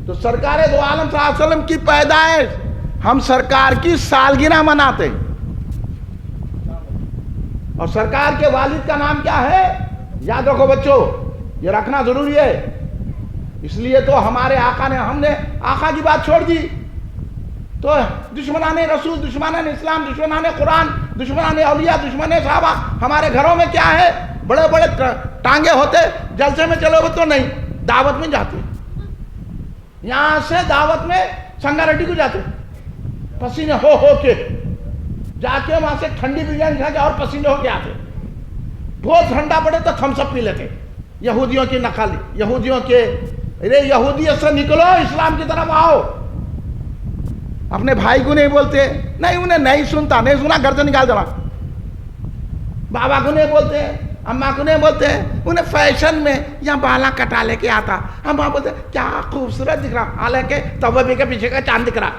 تو سرکار دو عالم صلی اللہ علیہ وسلم کی پیدائش ہم سرکار کی سالگرہ مناتے. اور سرکار کے والد کا نام کیا ہے؟ یاد رکھو بچوں، یہ رکھنا ضروری ہے. اس لیے تو ہمارے آقا نے، ہم نے آقا کی بات چھوڑ دی تو دشمنان رسول، دشمنان اسلام، دشمنان قرآن، دشمنان اولیاء، دشمنان صحابہ. ہمارے گھروں میں کیا ہے؟ بڑے بڑے ٹانگے ہوتے، جلسے میں چلو گے تو نہیں، دعوت میں جاتے. یہاں سے دعوت میں سنگاریڈی کو جاتے، پسینے ہو کے جا کے وہاں سے ٹھنڈی بریانی کھا کے اور پسینے ہو کے آتے. بہت ٹھنڈا پڑے تو تھمس اپ پی لیتے. یہودیوں کی نقل، یہودیوں کے، ارے یہودیت سے نکلو، اسلام کی طرف آؤ. اپنے بھائی کو نہیں بولتے، نہیں انہیں نہیں سنتا، نہیں سنا گھر سے نکال دینا. بابا کو نہیں بولتے، اماں کو نہیں بولتے، انہیں فیشن میں یا بالا کٹا لے کے آتا. ہم وہاں بولتے کیا خوبصورت دکھ رہا، حالانکہ توبہ کے پیچھے کا چاند دکھ رہا.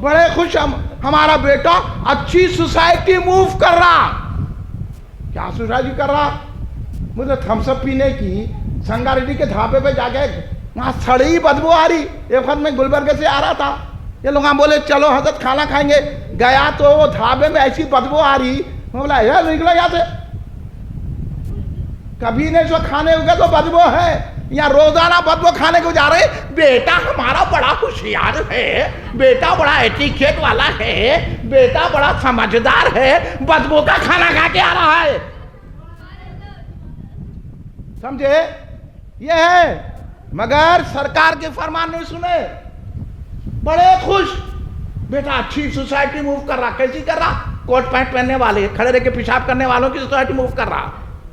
بڑے خوش ہمارا بیٹا اچھی سوسائٹی موو کر رہا. کیا سوسائٹی کر رہا؟ مجھے تھمس اپ پینے کی سنگاریڈی کے دھابے پہ جا کے وہاں سڑی بدبو آ رہی. ایک وقت میں گلبرگے سے آ رہا تھا، یہ لوگ بولے چلو حضرت کھانا کھائیں گے. گیا تو وہ دھابے میں ایسی بدبو آ رہی، میں بولا یار نکلو یہاں سے. کبھی نہیں سو کھانے ہوگا تو بدبو ہے، یا روزانہ بدبو کھانے کو جا رہے. بیٹا ہمارا بڑا ہوشیار ہے، بیٹا بڑا ایٹیکیٹ والا ہے، بیٹا بڑا سمجھدار ہے، بدبو کا کھانا کھا کے آ رہا ہے. سمجھے؟ یہ ہے. مگر سرکار کے فرمان نہیں سنے، بڑے خوش. بیٹا اچھی سوسائٹی موو کر رہا, کیسی کر رہا؟ کوٹ پینٹ پہننے والے, کھڑے رہ کے پیشاب کرنے والوں کی سوسائٹی موو کر رہا.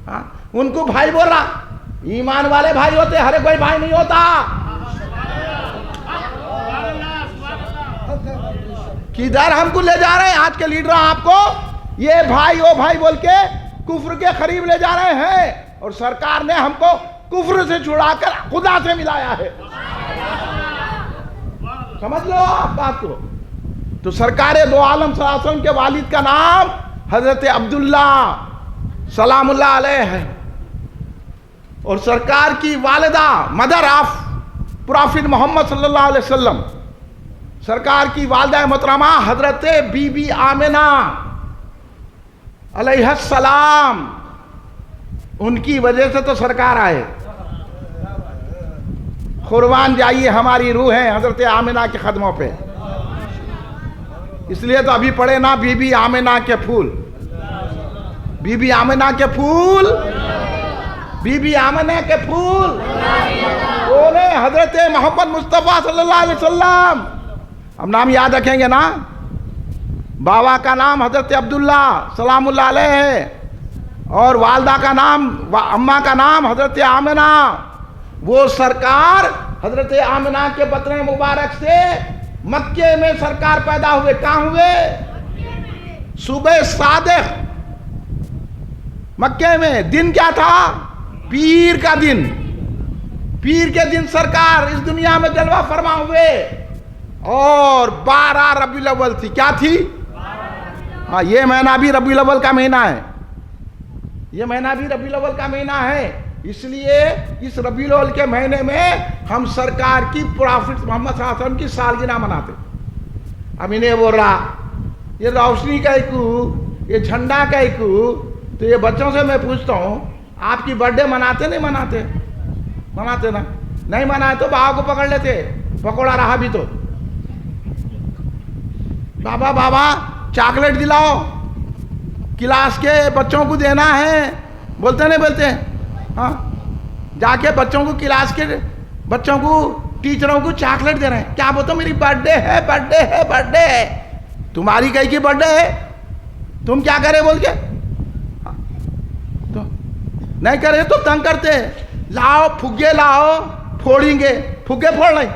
ہاں, ان کو بھائی بول رہا. ایمان والے بھائی ہوتے, ہر کوئی بھائی نہیں ہوتا. کدھر ہم کو لے جا رہے ہیں آج کے لیڈر آپ کو؟ یہ بھائی وہ بھائی بول کے کفر کے قریب لے جا رہے ہیں, اور سرکار نے ہم کو کفر سے چھڑا کر خدا سے ملایا ہے. سمجھ لو آپ بات کو. تو سرکار دو عالم صلی اللہ علیہ وسلم کے والد کا نام حضرت عبداللہ سلام اللہ علیہ ہے, اور سرکار کی والدہ مدر آف پروفٹ محمد صلی اللہ علیہ وسلم, سرکار کی والدہ محترمہ حضرت بی بی آمنہ علیہ السلام, ان کی وجہ سے تو سرکار آئے. قربان جائیے ہماری روح ہے حضرت آمنہ کے قدموں پہ. اس لیے تو ابھی پڑھے نا, بی بی آمنہ کے پھول, بی بی آمنہ کے پھول, بی بی آمنہ کے پھول بولے حضرت محمد مصطفیٰ صلی اللہ علیہ وسلم. ہم نام یاد رکھیں گے نا. بابا کا نام حضرت عبداللہ سلام اللہ علیہ ہے, اور والدہ کا نام, اماں کا نام حضرت آمنہ. وہ سرکار حضرت آمنہ کے بطن مبارک سے مکے میں سرکار پیدا ہوئے. کہاں ہوئے؟ صبح صادق مکے میں. دن کیا تھا؟ پیر کا دن. پیر کے دن سرکار اس دنیا میں جلوہ فرما ہوئے, اور 12 ربیع الاول تھی. کیا تھی؟ ہاں, یہ مہینہ بھی ربیع الاول کا مہینہ ہے. یہ مہینہ بھی ربیع الاول کا مہینہ ہے. اس لیے اس ربیع الاول کے مہینے میں ہم سرکار کی پروفٹ محمد صلی اللہ علیہ وسلم کی سالگرہ مناتے. اب انہیں بول رہا یہ روشنی کا ایکو, یہ جھنڈا کا ایکو. تو یہ بچوں سے میں پوچھتا ہوں, آپ کی برتھ ڈے مناتے نہیں مناتے؟ مناتے نا. نہیں منائے تو بابا کو پکڑ لیتے, پکوڑا رہا بھی تو. بابا بابا چاکلیٹ دلاؤ, کلاس کے بچوں کو دینا ہے. بولتے نہیں بولتے؟ ہاں, جا کے بچوں کو, کلاس کے بچوں کو, ٹیچروں کو چاکلیٹ دے رہے ہیں. کیا بولتے؟ میری برتھ ڈے ہے, برتھ ڈے ہے, برتھ ڈے ہے. تمہاری کہیں کی برتھ ڈے ہے؟ تم کیا کرے بول کے؟ تو نہیں کرے تو تنگ کرتے, لاؤ پھگے لاؤ, پھوڑیں گے. پھگے پھوڑ رہے,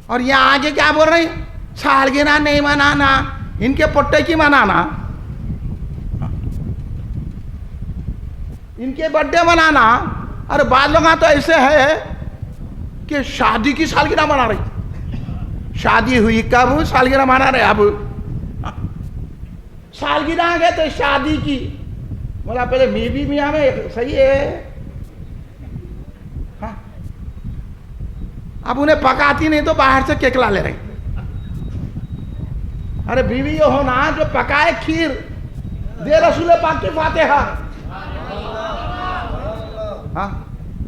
اور یہاں آگے کیا بول رہے ہیں؟ سالگرہ نہیں منانا, ان کے پٹے کی منانا, ان کے برتھ ڈے منانا. اور بعض لوگ تو ایسے ہے کہ شادی کی سالگرہ منا رہی. شادی ہوئی کب, سالگرہ منا رہے. اب سالگرہ آ گئے تو شادی کی, بولا پہلے بیوی میاں میں صحیح ہے. ہاں, اب انہیں پکاتی نہیں تو باہر سے کیک لا لے رہے. ارے بیوی یہ ہونا جو پکائے کھیر, دے رسول پاک کی فاتحہ. ہاں,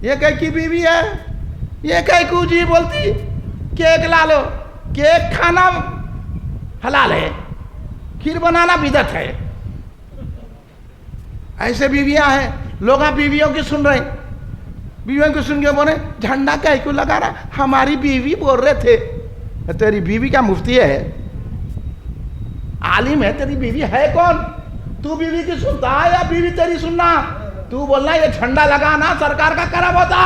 یہ کہیں کی بیوی ہے, یہ کہیں کو جی بولتی کیک لا لو. کیک کھانا حلال ہے, کھیر بنانا بدعت ہے. ایسے بیویاں ہیں. لوگ بیویوں کی سن رہے ہیں, بیویوں کی سن کے بولے جھنڈا کہیں کو لگا رہا. ہماری بیوی بول رہے تھے. تیری بیوی کا مفتی ہے, عالم ہے, تیری بیوی ہے کون؟ تو بیوی کی سنتا ہے یا بیوی تیری سننا؟ تو بولنا یہ جھنڈا لگانا سرکار کا کرم ہوتا.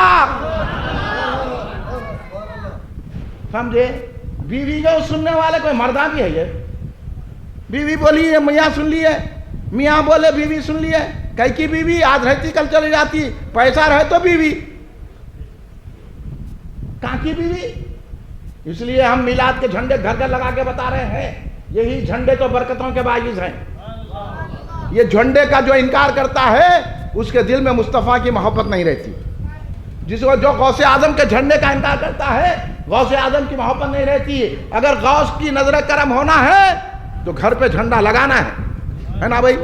سمجھے؟ بیوی کو سننے والے کوئی مردہ بھی ہے. یہ بیوی بولی ہے میاں سن لیے, میاں بولے بیوی سن لیے. کئی کی بیوی آج رہتی کل چلی جاتی, پیسہ رہے تو بیوی, کہاں کی بیوی. اس لیے ہم میلاد کے جھنڈے گھر گھر لگا کے بتا رہے ہیں, یہی جھنڈے تو برکتوں کے باعث ہیں. یہ جھنڈے کا جو انکار کرتا ہے اس کے دل میں مصطفیٰ کی محبت نہیں رہتی. جس کو جو غوث اعظم کے جھنڈے کا انکار کرتا ہے غوث اعظم کی محبت نہیں رہتی. اگر غوث کی نظر کرم ہونا ہے تو گھر پہ جھنڈا لگانا ہے نا بھائی.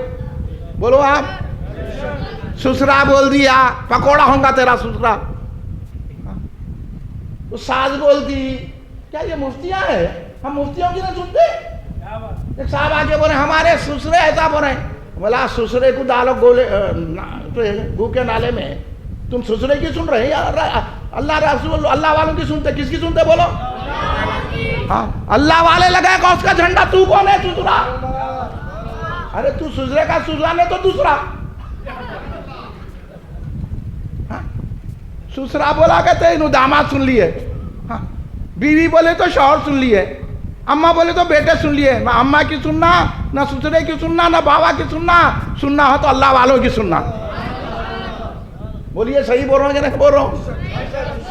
بولو آپ. سسرا بول دیا, پکوڑا ہوں گا تیرا سسرا. ساز بول دی. کیا یہ مفتیاں ہیں؟ ہم مفتیوں کی نہیں سنتے. ایک صاحب آگے بولے ہمارے سسرے ایسا بولے. بولا سسرے کو ڈالو گولے گو کے نالے میں. تم سسرے کی سن رہے ہیں, اللہ رسول اللہ والوں کی سنتے. کس کی سنتے بولو؟ ہاں اللہ والے لگائے گا اس کا جھنڈا، تو کون ہے سسرا؟ ارے تو سسرے کا سسرا نہیں تو دوسرا. سسرا بولا کہتے انہوں داماد سن لیے، بیوی بولے تو شوہر سن لیے، اماں بولے تو بیٹے سن لیے. نہ اماں کی سننا، نہ سسرے کی سننا، نہ بابا کی سننا. سننا ہو تو اللہ والوں کی سننا. بولیے صحیح بول رہا ہوں کہ نہیں بول رہا ہوں؟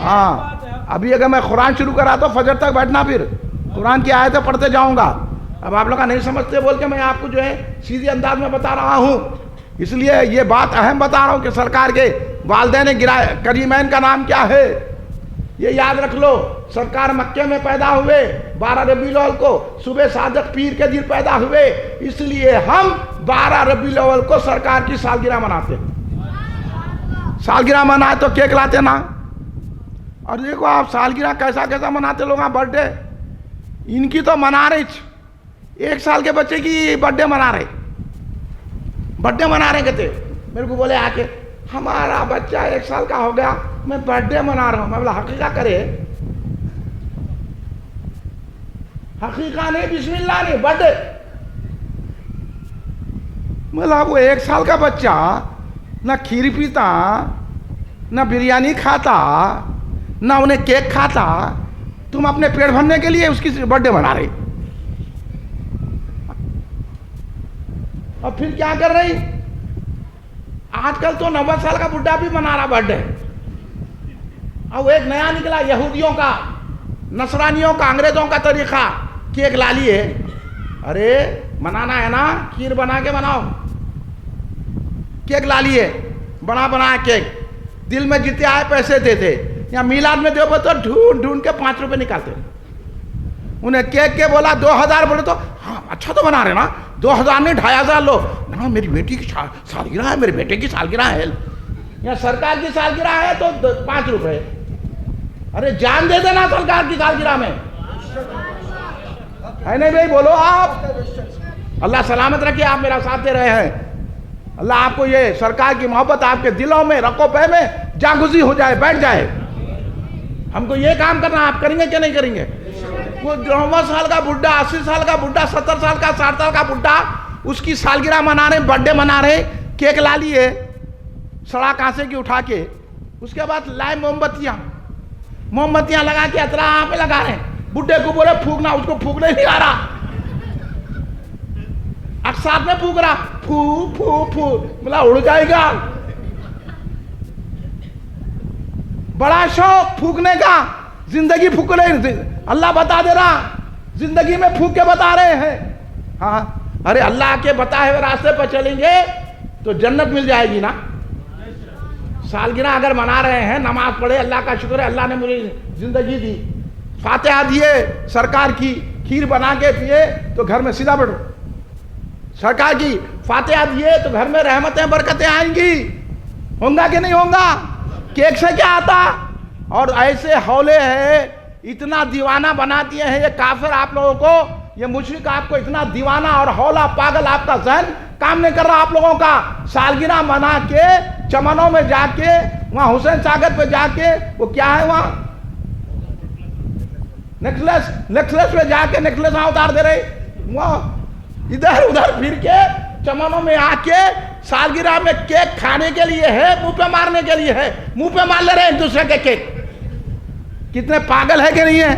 ہاں ابھی اگر میں قرآن شروع کرا تو فجر تک بیٹھنا، پھر قرآن کی آیتیں پڑھتے جاؤں گا. اب آپ لوگ نہیں سمجھتے بول کے میں آپ کو جو ہے سیدھے انداز میں بتا رہا ہوں. اس لیے یہ بات اہم بتا رہا ہوں کہ سرکار کے والدین کریمین کا نام کیا ہے یہ یاد رکھ لو. سرکار مکے میں پیدا ہوئے 12 ربیع الاول کو، صبح صادق پیر کے دن پیدا ہوئے، اس لیے ہم 12 ربیع الاول کو سرکار کی سالگرہ مناتے. سالگرہ منائے تو کیک لاتے نا. اور دیکھو آپ سالگرہ کیسا کیسا مناتے لوگ. برتھ ڈے ان کی تو منا رہے، 1 سال کے بچے کی برتھ ڈے منا رہے، برتھ ڈے منا رہے. کہتے میرے کو بولے آ کے ہمارا بچہ 1 سال کا ہو گیا، میں برتھ ڈے منا رہا ہوں. میں بولا حقیقہ کرے، حقیقہ نہیں، بسم اللہ نہیں، برتھ ڈے. بولا وہ 1 سال کا بچہ نہ کھیر پیتا، نہ بریانی کھاتا، نہ انہیں کیک کھاتا، تم اپنے پیٹ بھرنے کے لیے اس کی برتھ ڈے منا رہی. اور پھر کیا کر رہی؟ آج کل تو 90 سال کا بڈھا بھی منا رہا برتھ ڈے. اب ایک نیا نکلا یہودیوں کا، نصرانیوں کا، انگریزوں کا طریقہ، کیک لا لیے. ارے منانا ہے نا، کھیر بنا کے مناؤ. کیک لا لیے، بنا کیک، دل میں جتنے آئے پیسے دیتے. یا میلاد میں دیو تو ڈھونڈ کے 5 روپے نکالتے. انہیں کیک کے بولا 2000، بولے تو ہاں اچھا تو بنا رہے نا، 2000 نہیں 2500 لو. نا میری بیٹی کی سالگرہ ہے، میرے بیٹے کی سالگرہ ہے، یا سرکار کی سالگرہ ہے تو 5 روپے. ارے جان دے دینا سرکار کی سالگرہ میں، ہے نہیں بھائی؟ بولو آپ. اللہ سلامت رکھے، آپ میرا ساتھ دے رہے ہیں. اللہ آپ کو یہ سرکار کی محبت آپ کے دلوں میں، رقو پہ میں جاگزی ہو جائے، بیٹھ جائے. ہم کو یہ کام کرنا، آپ کریں گے کہ نہیں کریں گے؟ وہ 90 سال کا بڈھا، 80 سال کا بڈھا، 70 سال کا، 60 سال کا بڈھا اس کی سالگرہ منا رہے، برتھ ڈے منا رہے. کیک لا لیے سڑا کانسے کی اٹھا کے، اس کے بعد لائے مومبتیاں لگا کے اطراف میں لگا رہے. بڈھے کو بولے پھونکنا، اس کو پھونکنے نہیں آ رہا، اقساط میں پھونک رہا، بولا اڑ جائے گا. بڑا شوق پھونکنے کا، زندگی پھونک رہے. اللہ بتا دے رہا، زندگی میں پھونک کے بتا رہے ہیں. ہاں ارے اللہ کے بتائے ہوئے راستے پر چلیں گے تو جنت مل جائے گی نا. سالگرہ اگر منا رہے ہیں، نماز پڑھے، اللہ کا شکر ہے اللہ نے مجھے زندگی دی، فاتحہ دیے سرکار کی، کھیر بنا کے پیے تو گھر میں سیدھا بیٹھو. سرکار کی فاتحہ دیے تو گھر میں رحمتیں برکتیں آئیں گی. ہوں گا کہ نہیں ہوں گا؟ کیک سے کیا آتا؟ اور ایسے حولے ہیں، اتنا دیوانہ بنا دیے ہیں یہ کافر آپ لوگوں کو، یہ مشرک آپ کو اتنا دیوانہ اور حولا پاگل، آپ کا ذہن کام نہیں کر رہا آپ لوگوں کا. سالگرہ منا کے چمنوں میں جا کے، وہاں حسین ساگر پہ جا کے، وہ کیا ہے وہاں نیکلس پہ جا کے نیکلس اتار دے رہے، وہاں ادھر ادھر پھر کے چمنوں میں آ کے سالگرہ میں کیک کھانے کے لیے ہے، منہ پہ مارنے کے لیے ہے. منہ پہ مار لے رہے ہیں دوسرے کے کیک. کتنے پاگل ہے کہ نہیں ہے؟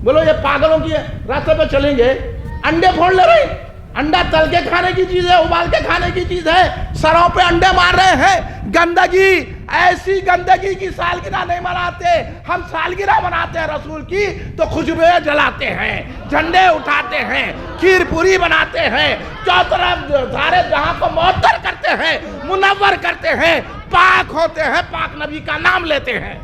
بولو یہ پاگلوں کی راستے پہ چلیں گے. انڈے پھوڑ لے رہے ہیں، انڈا تل کے کھانے کی چیز ہے، ابال کے کھانے کی چیز ہے، سروں پہ انڈے مار رہے ہیں. گندگی، ایسی گندگی کی سالگرہ نہیں مناتے ہم. سالگرہ مناتے ہیں رسول کی تو خوشبوئیں جلاتے ہیں، جھنڈے اٹھاتے ہیں، کھیر پوری بناتے ہیں، چوطرف سارے جہاں کو معطر کرتے ہیں، منور کرتے ہیں، پاک ہوتے ہیں، پاک نبی کا نام لیتے ہیں.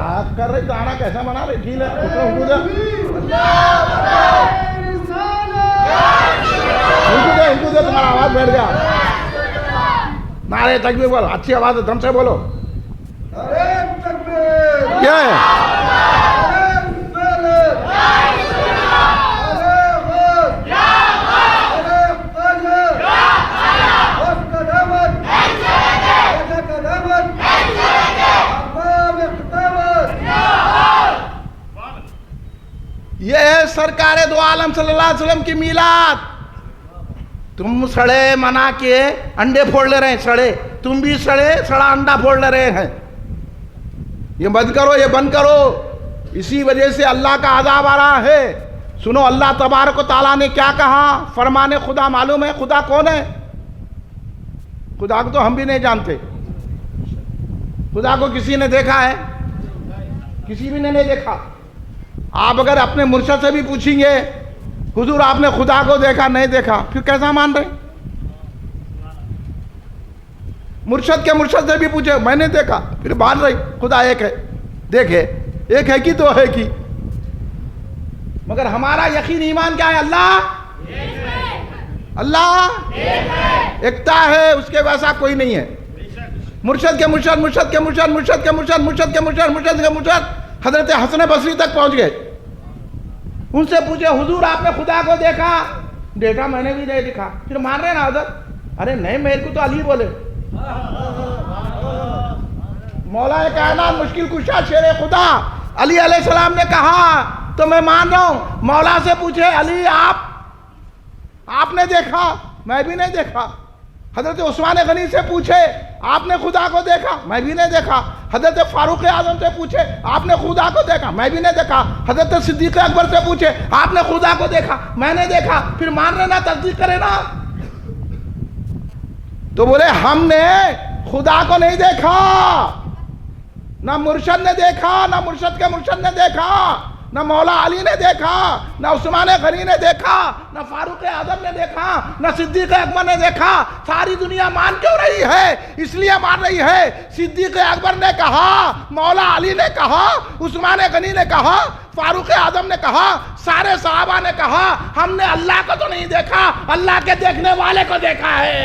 آپ کر رہے گانا کیسا بنا رہے؟ ٹھیک ہے، ان کو دے تمہارا آواز بیٹھ گیا. نعرہ تکبیر بولو، اچھی آواز دم سے بولو. کیا ہے؟ عالم صلی اللہ علیہ وسلم کی میلاد. تم سڑے منا کے انڈے پھوڑ لے رہے ہیں, سڑے, تم بھی سڑا انڈا پھوڑ لے رہے ہیں. یہ بند کرو, یہ بند کرو. اسی وجہ سے اللہ کا عذاب آ رہا ہے. سنو اللہ تبارک و تعالیٰ نے کیا کہا. فرمان خدا معلوم ہے خدا کون ہے؟ خدا کو تو ہم بھی نہیں جانتے. خدا کو کسی نے دیکھا ہے؟ کسی بھی نے نہیں دیکھا. آپ اگر اپنے مرشد سے بھی پوچھیں گے حضور آپ نے خدا کو دیکھا نہیں دیکھا, پھر کیسا مان رہے؟ مرشد کے مرشد سے بھی پوچھے میں نے دیکھا, پھر مان رہی خدا ایک ہے. دیکھے ایک ہے کی تو ہے کی, مگر ہمارا یقین ایمان کیا ہے؟ اللہ ایکتا ہے, اس کے ویسا کوئی نہیں ہے. مرشد کے مرشد, مرشد کے مرشد, مرشد کے مرشد, مرشد کے مرشد, مرشد کے مرشد حضرت حسن بصری تک پہنچ گئے. ان سے پوچھے حضور آپ نے خدا کو دیکھا؟ دیکھا میں نے بھی نہیں دیکھا. پھر مان رہے نا حضرت؟ ارے نہیں میرے کو تو علی بولے. مولا کائنات مشکل کشا شیر خدا علی علیہ السلام نے کہا تو میں مان رہا ہوں. مولا سے پوچھے علی آپ نے دیکھا؟ میں بھی نہیں دیکھا. حضرت عثمان غنی سے پوچھے آپ نے خدا کو دیکھا؟ میں بھی نہیں دیکھا. حضرت فاروق اعظم سے پوچھے آپ نے خدا کو دیکھا؟ میں بھی نہیں دیکھا. حضرت صدیق اکبر سے پوچھے آپ نے خدا کو دیکھا؟ میں نے دیکھا. پھر مان رہے نا, تصدیق کرے نا. تو بولے ہم نے خدا کو نہیں دیکھا, نہ مرشد نے دیکھا, نہ مرشد کے مرشد نے دیکھا, نہ مولا علی نے دیکھا, نہ عثمان غنی نے دیکھا, نہ فاروق اعظم نے دیکھا, نہ صدیق اکبر نے دیکھا. ساری دنیا مان کیوں رہی ہے؟ اس لیے مان رہی ہے صدیق اکبر نے کہا, مولا علی نے کہا, عثمان غنی نے کہا, فاروق اعظم نے کہا, سارے صحابہ نے کہا ہم نے اللہ کو تو نہیں دیکھا, اللہ کے دیکھنے والے کو دیکھا ہے.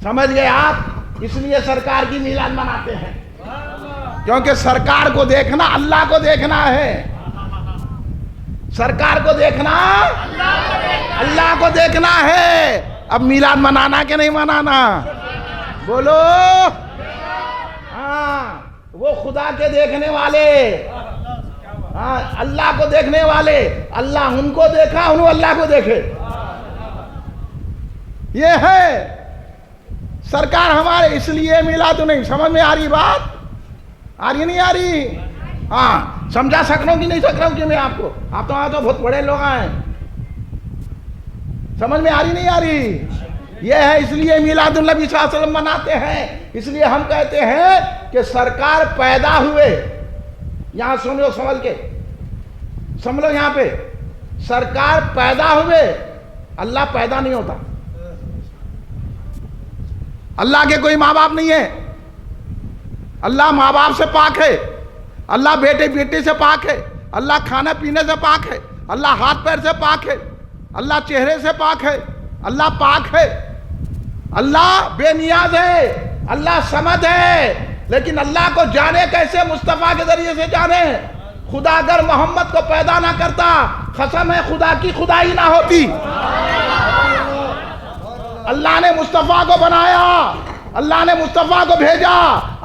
سمجھ گئے آپ؟ اس لیے سرکار کی میلاد مناتے ہیں, کیونکہ سرکار کو دیکھنا اللہ کو دیکھنا ہے. سرکار کو دیکھنا اللہ کو دیکھنا ہے. اب میلاد منانا کہ نہیں منانا؟ بولو. ہاں وہ خدا کے دیکھنے والے, ہاں اللہ کو دیکھنے والے, اللہ ان کو دیکھا انہوں اللہ کو دیکھے. یہ ہے سرکار ہمارے. اس لیے میلاد نہیں. سمجھ میں آ رہی بات؟ آ رہی نہیں آ رہی؟ ہاں سمجھا سک رہا ہوں کہ نہیں سک رہا ہوں کہ میں آپ کو؟ آپ تو تو بہت بڑے لوگ ہیں. سمجھ میں آ رہی نہیں آ رہی؟ یہ ہے اس لیے میلاد النبی صلی اللہ علیہ وسلم مناتے ہیں. اس لیے ہم کہتے ہیں کہ سرکار پیدا ہوئے. یہاں سنو سمجھ کے سمجھو, یہاں پہ سرکار پیدا ہوئے. اللہ پیدا نہیں ہوتا. اللہ کے کوئی ماں باپ نہیں ہے. اللہ ماں باپ سے پاک ہے. اللہ بیٹے بیٹے سے پاک ہے. اللہ کھانا پینے سے پاک ہے. اللہ ہاتھ پیر سے پاک ہے. اللہ چہرے سے پاک ہے. اللہ پاک ہے. اللہ بے نیاز ہے. اللہ صمد ہے. لیکن اللہ کو جانے کیسے؟ مصطفیٰ کے ذریعے سے جانے. خدا اگر محمد کو پیدا نہ کرتا, قسم ہے خدا کی خدائی نہ ہوتی. اللہ نے مصطفیٰ کو بنایا, اللہ نے مصطفیٰ کو بھیجا,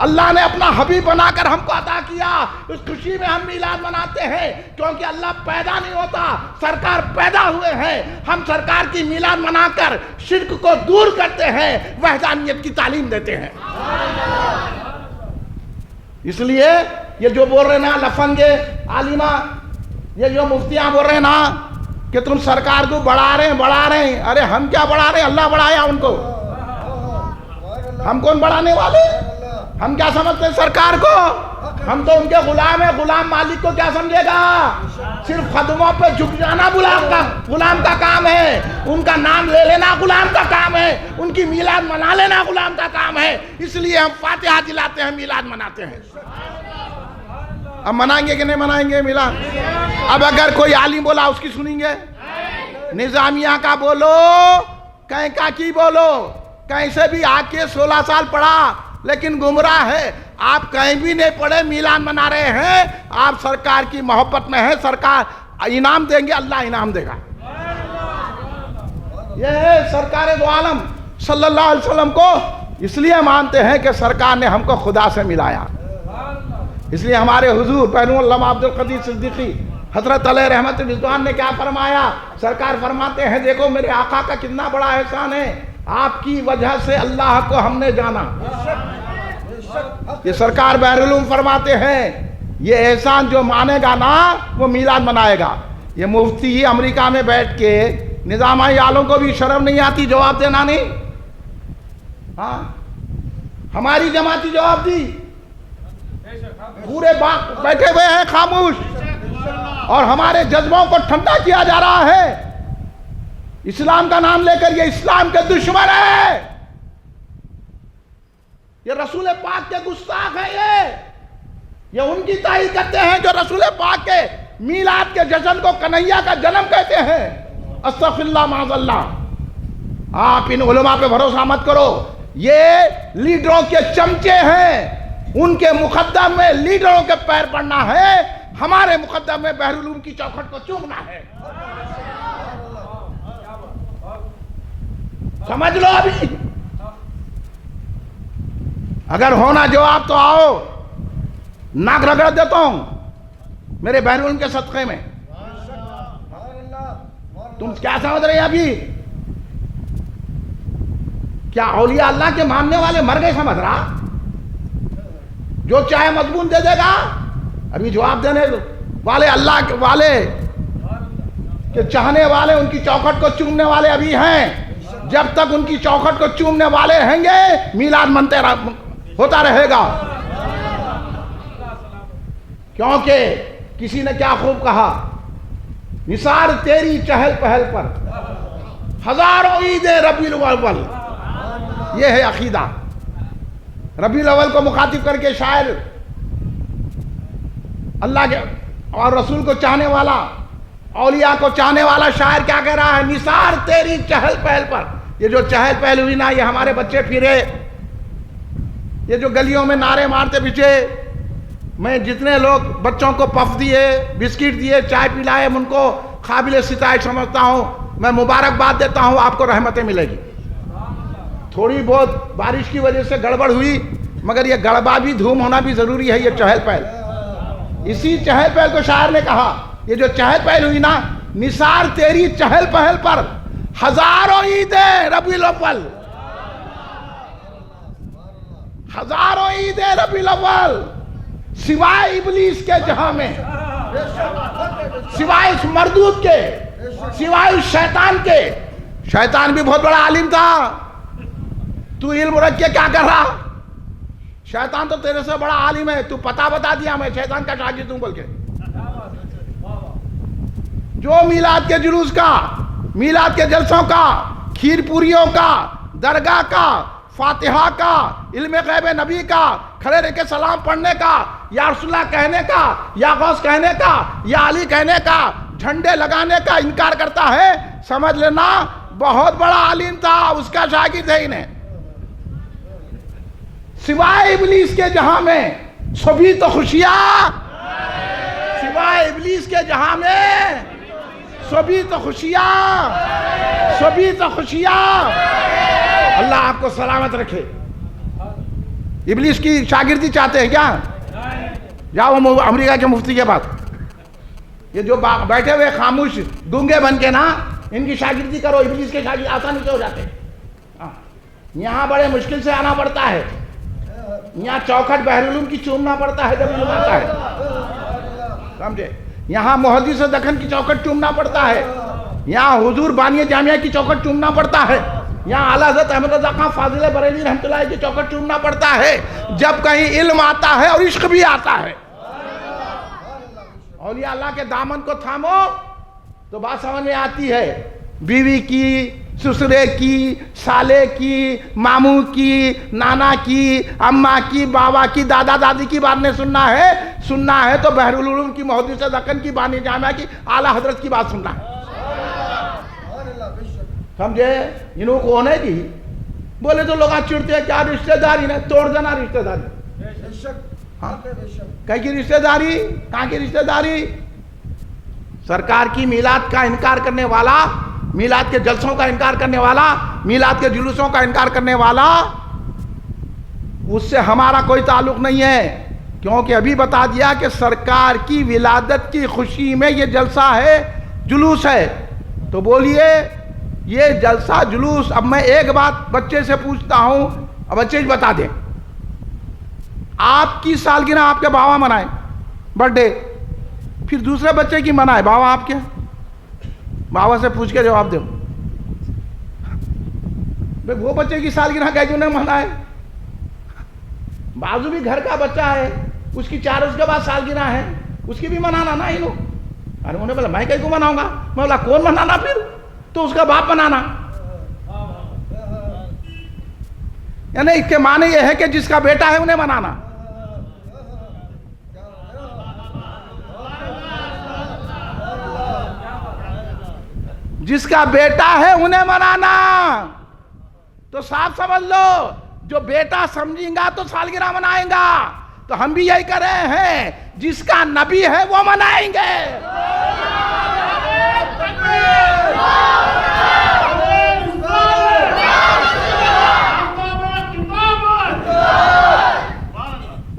اللہ نے اپنا حبیب بنا کر ہم کو عطا کیا. اس خوشی میں ہم میلاد مناتے ہیں کیونکہ اللہ پیدا نہیں ہوتا, سرکار پیدا ہوئے ہیں. ہم سرکار کی میلاد منا کر شرک کو دور کرتے ہیں, وحدانیت کی تعلیم دیتے ہیں. اس لیے یہ جو بول رہے نا لفنگے عالمہ, یہ جو مفتیاں بول رہے نا کہ تم سرکار کو بڑھا رہے ہیں. ارے ہم کیا بڑھا رہے ہیں؟ اللہ بڑھایا ان کو. ہم کون بڑھانے والے؟ ہم کیا سمجھتے ہیں سرکار کو؟ ہم تو ان کے غلام ہیں. غلام مالک کو کیا سمجھے گا؟ صرف قدموں پہ جھک جانا غلام کا کام ہے. ان کا نام لے لینا غلام کا کام ہے. ان کی میلاد منا لینا غلام کا کام ہے. اس لیے ہم فاتحہ دلاتے ہیں, میلاد مناتے ہیں. اب منائیں گے کہ نہیں منائیں گے میلاد؟ اب اگر کوئی عالم بولا اس کی سنیں گے؟ نظامیہ کا بولو, کہیں کا کی بولو, کہیں سے بھی آ کے 16 سال پڑھا لیکن گمراہ ہے. آپ کہیں بھی نہیں پڑھے, میلاد منا رہے ہیں. آپ سرکار کی محبت میں ہیں. سرکار انعام دیں گے, اللہ انعام دے گا. یہ ہے سرکار دو عالم صلی اللہ علیہ وسلم کو. اس لیے مانتے ہیں کہ سرکار نے ہم کو خدا سے ملایا. اس لیے ہمارے حضور بین علامہ عبد القدیر صدیقی حضرت علیہ رحمت رضوان نے کیا فرمایا؟ سرکار فرماتے ہیں دیکھو میرے آقا کا کتنا بڑا احسان ہے، آپ کی وجہ سے اللہ کو ہم نے جانا۔ یہ سرکار بحر العلوم فرماتے ہیں یہ احسان جو مانے گا نا وہ میلاد منائے گا۔ یہ مفتی امریکہ میں بیٹھ کے نظام عالم کو بھی شرم نہیں آتی جواب دینا نہیں؟ ہاں ہماری جماعتی جواب دی، پورے باغ بیٹھے ہوئے ہیں خاموش، اور ہمارے جذبوں کو ٹھنڈا کیا جا رہا ہے اسلام کا نام لے کر۔ یہ اسلام کے دشمن ہے، یہ رسول پاک کے گستاخ ہے، یہ ان کی تعریف کرتے ہیں جو رسول پاک کے میلاد کے جشن کو کنہیا کا جنم کہتے ہیں۔ استغفر اللہ معاذ اللہ۔ آپ ان علماء پہ بھروسہ مت کرو، یہ لیڈروں کے چمچے ہیں، ان کے مقدم میں لیڈروں کے پیر پڑنا ہے، ہمارے مقدم میں بحر العلوم کی چوکھٹ کو چومنا ہے۔ سمجھ لو ابھی، اگر ہونا جواب تو آؤ، ناک رگڑ دیتا ہوں میرے بحر العلوم کے صدقے میں۔ تم کیا سمجھ رہے ہیں ابھی؟ کیا اولیاء اللہ کے ماننے والے مر گئے سمجھ رہا؟ جو چاہے مضمون دے دے گا، ابھی جواب دینے والے اللہ کے والے کہ چاہنے والے ان کی چوکھٹ کو چومنے والے ابھی ہیں۔ جب تک ان کی چوکھٹ کو چومنے والے رہیں گے میلاد منتے ہوتا رہے گا۔ کیونکہ کسی نے کیا خوب کہا، نثار تیری چہل پہل پر ہزاروں عید ربیع الاول۔ یہ ہے عقیدہ۔ ربیع الاول کو مخاطب کر کے شاعر اللہ کے اور رسول کو چاہنے والا، اولیاء کو چاہنے والا شاعر کیا کہہ رہا ہے؟ نثار تیری چہل پہل پر۔ یہ جو چہل پہل ہوئی نا، یہ ہمارے بچے پھرے، یہ جو گلیوں میں نعرے مارتے پیچھے، میں جتنے لوگ بچوں کو پف دیے، بسکٹ دیے، چائے پلائے، ان کو قابل ستائش سمجھتا ہوں، میں مبارکباد دیتا ہوں، آپ کو رحمتیں ملے گی۔ تھوڑی بہت بارش کی وجہ سے گڑبڑ ہوئی، مگر یہ گڑبڑ بھی دھوم ہونا بھی ضروری ہے۔ یہ چہل پہل، اسی چہل پہل کو شاعر نے کہا، یہ جو چہل پہل ہوئی نا، نثار تیری چہل پہل پر ہزاروں عیدیں ربیع الاول، ہزاروں عیدیں ربیع الاول، سوائے ابلیس کے جہاں میں، سوائے اس مردود کے، سوائے اس شیطان کے۔ شیطان بھی بہت بڑا عالم تھا، تو علم رکھ کے کیا کر رہا؟ شیطان تو تیرے سے بڑا عالم ہے، تو پتہ بتا دیا میں شیطان کا شاگرد ہوں بول کے۔ جو میلاد کے جلوس کا، میلاد کے جلسوں کا، کھیر پوریوں کا، درگاہ کا، فاتحہ کا، علم غیب نبی کا، کھڑے رہ کے سلام پڑھنے کا، یا رسول اللہ کہنے کا، یا غوث کہنے کا، یا علی کہنے کا، جھنڈے لگانے کا انکار کرتا ہے، سمجھ لینا بہت بڑا عالم تھا، اس کا شاگرد ہے انہیں۔ سوائے ابلیس کے جہاں میں سبھی تو خوشیاں، سوائے ابلیس کے جہاں میں سبھی تو خوشیاں، سبھی تو خوشیاں۔ اللہ آپ کو سلامت رکھے۔ ابلیس کی شاگردی چاہتے ہیں کیا؟ جاؤ امریکہ کے مفتی کے پاس، یہ جو بیٹھے ہوئے خاموش گونگے بن کے نا، ان کی شاگردی کرو، ابلیس کے شاگرد آسانی سے ہو جاتے ہیں۔ یہاں بڑے مشکل سے آنا پڑتا ہے، یہاں چوکھٹ بحر العلوم کی چومنا پڑتا ہے جب علم آتا ہے، سمجھے؟ یہاں محدث دکن کی چوکھٹ چومنا پڑتا ہے، یہاں حضور بانی جامعہ کی چوکھٹ چومنا پڑتا ہے، یہاں اعلیٰ حضرت احمد رضا خان فاضل بریلوی رحمۃ اللہ کی چوکھٹ چومنا پڑتا ہے جب کہیں علم آتا ہے اور عشق بھی آتا ہے۔ اولیاء اللہ کے دامن کو تھامو تو بات سمجھ میں آتی ہے۔ بیوی کی، سسرے کی، سالے کی، ماموں کی، نانا کی، اماں کی، بابا کی، دادا دادی کی بات نہیں سننا ہے تو بحر العلوم کی، محدث دکن کی، بانی جامعہ کی، اعلیٰ حضرت کی بات سننا ہے، سمجھے؟ انہوں کو ہونے کی بولے تو لوگ چڑتے ہیں، کیا رشتہ داری نے توڑ دینا رشتہ داری، کہیں کی رشتہ داری، کہاں کی رشتہ داری؟ سرکار کی میلاد کا انکار کرنے والا، میلاد کے جلسوں کا انکار کرنے والا، میلاد کے جلوسوں کا انکار کرنے والا، اس سے ہمارا کوئی تعلق نہیں ہے، کیونکہ ابھی بتا دیا کہ سرکار کی ولادت کی خوشی میں یہ جلسہ ہے، جلوس ہے. تو بولیے یہ جلسہ جلوس، اب میں ایک بات بچے سے پوچھتا ہوں، اب بچے بتا دیں، آپ کی سالگرہ آپ کے بابا منائے برتھ ڈے، پھر دوسرے بچے کی منائے بابا آپ کے، بابا سے پوچھ کے جواب دو. وہ بچے کی سالگرہ کہ انہیں منائے، بازو بھی گھر کا بچہ ہے، اس کی 4 اس کے بعد سالگرہ ہے، اس کی بھی منانا نا. ارے انہوں نے بولا میں کہیں کو مناؤں گا؟ میں بولا کون منانا پھر؟ تو اس کا باپ منانا. یعنی اس کے معنی یہ ہے کہ جس کا بیٹا ہے انہیں منانا. جس کا بیٹا ہے انہیں منانا. تو صاف سمجھ لو، جو بیٹا سمجھیں گا تو سالگرہ منائیں گا. تو ہم بھی یہی کر رہے ہیں، جس کا نبی ہے وہ منائیں گے.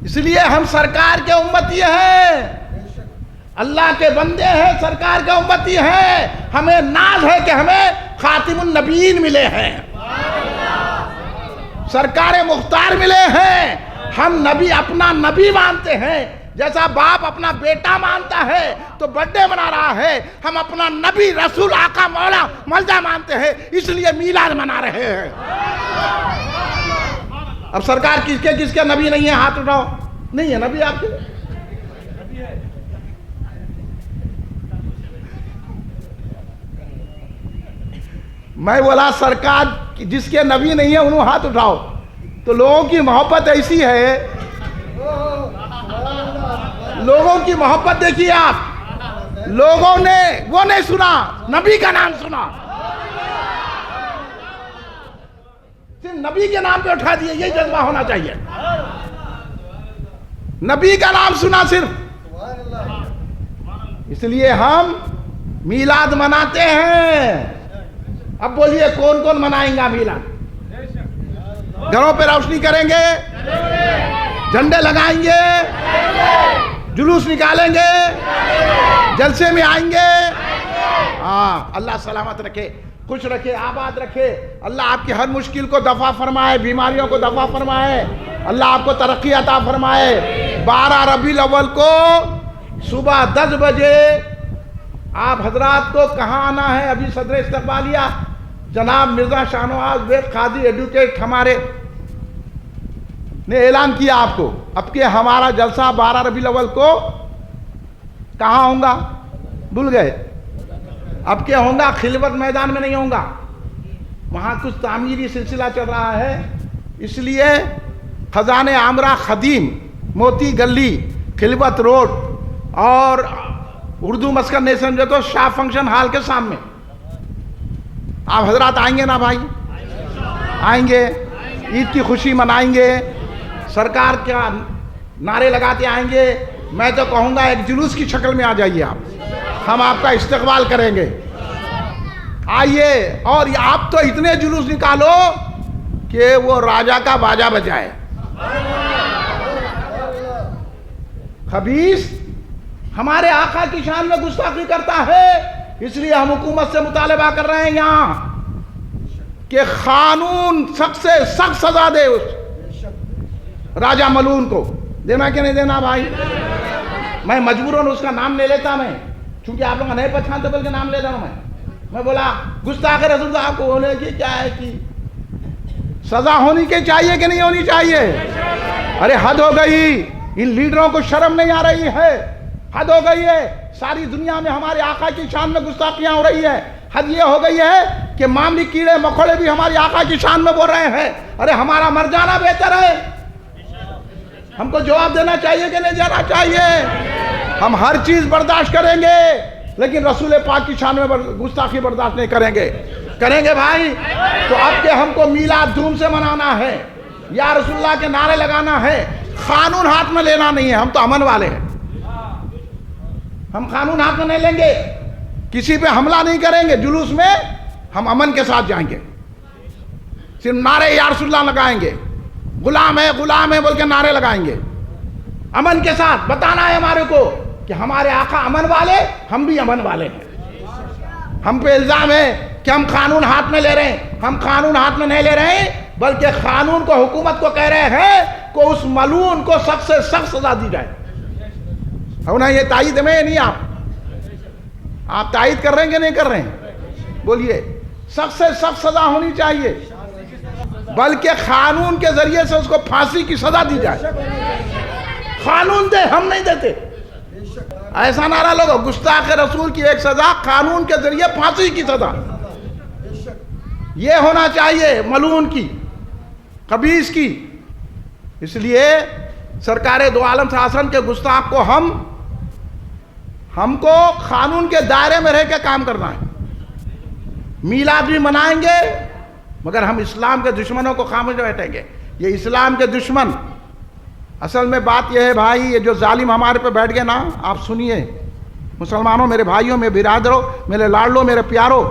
اس لیے ہم سرکار کے امتی ہیں، اللہ کے بندے ہیں، سرکار کے امتی ہیں. ہمیں ناز ہے کہ ہمیں خاتم النبیین ملے ہیں، سرکار مختار ملے ہیں. ہم نبی اپنا نبی مانتے ہیں، جیسا باپ اپنا بیٹا مانتا ہے تو برتھ ڈے منا رہا ہے. ہم اپنا نبی رسول آقا مولا ملدہ مانتے ہیں، اس لیے میلاد منا رہے ہیں. اب سرکار کس کے نبی نہیں ہے؟ ہاتھ اٹھاؤ. نہیں ہے نبی آپ کے؟ میں بولا سرکار جس کے نبی نہیں ہے انہوں ہاتھ اٹھاؤ. تو لوگوں کی محبت ایسی ہے، لوگوں کی محبت دیکھیے آپ. لوگوں نے وہ نہیں سنا، نبی کا نام سنا، صرف نبی کے نام پہ اٹھا دیے. یہی جذبہ ہونا چاہیے، نبی کا نام سنا صرف. اس لیے ہم میلاد مناتے ہیں. اب بولیے کون کون منائیں گا میلاد؟ گھروں پہ روشنی کریں گے، جھنڈے لگائیں گے، جلوس نکالیں گے، جلسے میں آئیں گے. ہاں، اللہ سلامت رکھے، خوش رکھے، آباد رکھے. اللہ آپ کی ہر مشکل کو دفع فرمائے، بیماریوں کو دفع فرمائے. اللہ آپ کو ترقی عطا فرمائے. 12 ربیع الاول کو صبح 10 بجے آپ حضرات کو کہاں آنا ہے؟ ابھی صدر استقبالیہ جناب مرزا شاہنواز بیگ قاضی ایڈوکیٹ ہمارے نے اعلان کیا آپ کو. اب کہ ہمارا جلسہ 12 ربیع الاول کو کہاں ہوگا؟ بھول گئے؟ اب کیا ہوگا؟ خلوت میدان میں نہیں ہوگا، وہاں کچھ تعمیری سلسلہ چل رہا ہے. اس لیے خزانہ عامرہ خدیم، موتی گلی، خلوت روڈ اور اردو مسکن نیشن جو تو شاہ فنکشن ہال کے سامنے. آپ حضرات آئیں گے نا بھائی؟ آئیں گے، عید کی خوشی منائیں گے، سرکار کا نعرے لگاتے آئیں گے. میں تو کہوں گا ایک جلوس کی شکل میں آ جائیے آپ، ہم آپ کا استقبال کریں گے. آئیے، اور آپ تو اتنے جلوس نکالو کہ وہ راجا کا باجا بجائے. خبیث ہمارے آقا کی شان میں گستاخی کرتا ہے. اس لیے ہم حکومت سے مطالبہ کر رہے ہیں یہاں کہ قانون سخت سے سخت سزا دے اس راجا ملعون کو. دینا کہ نہیں دینا بھائی؟ میں مجبوراً اس کا نام لے لیتا، میں چونکہ آپ لوگ نہیں پہچانتے بلکہ نام لے رہا ہوں. میں بولا گستاخ رسول صاحب کو ہونے کی کیا ہے کہ سزا ہونی کے چاہیے کہ نہیں ہونی چاہیے؟ ارے حد ہو گئی، ان لیڈروں کو شرم نہیں آ رہی ہے. حد ہو گئی ہے، ساری دنیا میں ہمارے آقا کی شان میں گستاخیاں ہو رہی ہے. حد یہ ہو گئی ہے کہ معمولی کیڑے مکوڑے بھی ہماری آقا کی شان میں بول رہے ہیں. ارے ہمارا مر جانا بہتر ہے. ہم کو جواب دینا چاہیے کہ نہیں دینا چاہیے؟ ہم ہر چیز برداشت کریں گے لیکن رسول پاک کی شان میں گستاخی برداشت نہیں کریں گے. کریں گے بھائی؟ تو اب کہ ہم کو میلاد دھوم سے منانا ہے، یا رسول اللہ کے نعرے لگانا ہے. قانون ہاتھ میں لینا نہیں ہے، ہم تو امن والے ہیں. ہم قانون ہاتھ میں نہیں لیں گے، کسی پہ حملہ نہیں کریں گے. جلوس میں ہم امن کے ساتھ جائیں گے، صرف نعرے یا رسول اللہ لگائیں گے. غلام ہے غلام ہے بول کے نعرے لگائیں گے. امن کے ساتھ بتانا ہے ہمارے کو کہ ہمارے آقا امن والے، ہم بھی امن والے ہیں۔ ہم پہ الزام ہے کہ ہم قانون ہاتھ میں لے رہے ہیں، ہم قانون ہاتھ میں نہیں لے رہے ہیں، بلکہ قانون کو، حکومت کو کہہ رہے ہیں کہ اس ملعون کو سخت سے سخت سزا دی جائے۔ ہونا یہ تائید میں نہیں، آپ تائید کر رہے ہیں کہ نہیں کر رہے ہیں؟ بولیے، سخت سے سخت سزا ہونی چاہیے، بلکہ قانون کے ذریعے سے اس کو پھانسی کی سزا دی جائے۔ قانون دے، ہم نہیں دیتے۔ ایسا نعرہ لگو، گستاخ رسول کی ایک سزا، قانون کے ذریعے پھانسی کی سزا، یہ ہونا چاہیے ملعون کی، خبیث کی۔ اس لیے سرکار دو عالم صلی اللہ علیہ وسلم کے گستاخ کو ہم کو قانون کے دائرے میں رہ کے کام کرنا ہے۔ میلاد بھی منائیں گے، مگر ہم اسلام کے دشمنوں کو خاموش بیٹھیں گے۔ یہ اسلام کے دشمن، اصل میں بات یہ ہے بھائی، یہ جو ظالم ہمارے پہ بیٹھ گئے نا، آپ سنیے مسلمانوں، میرے بھائیوں، میرے برادروں، میرے لاڈلوں، میرے پیاروں،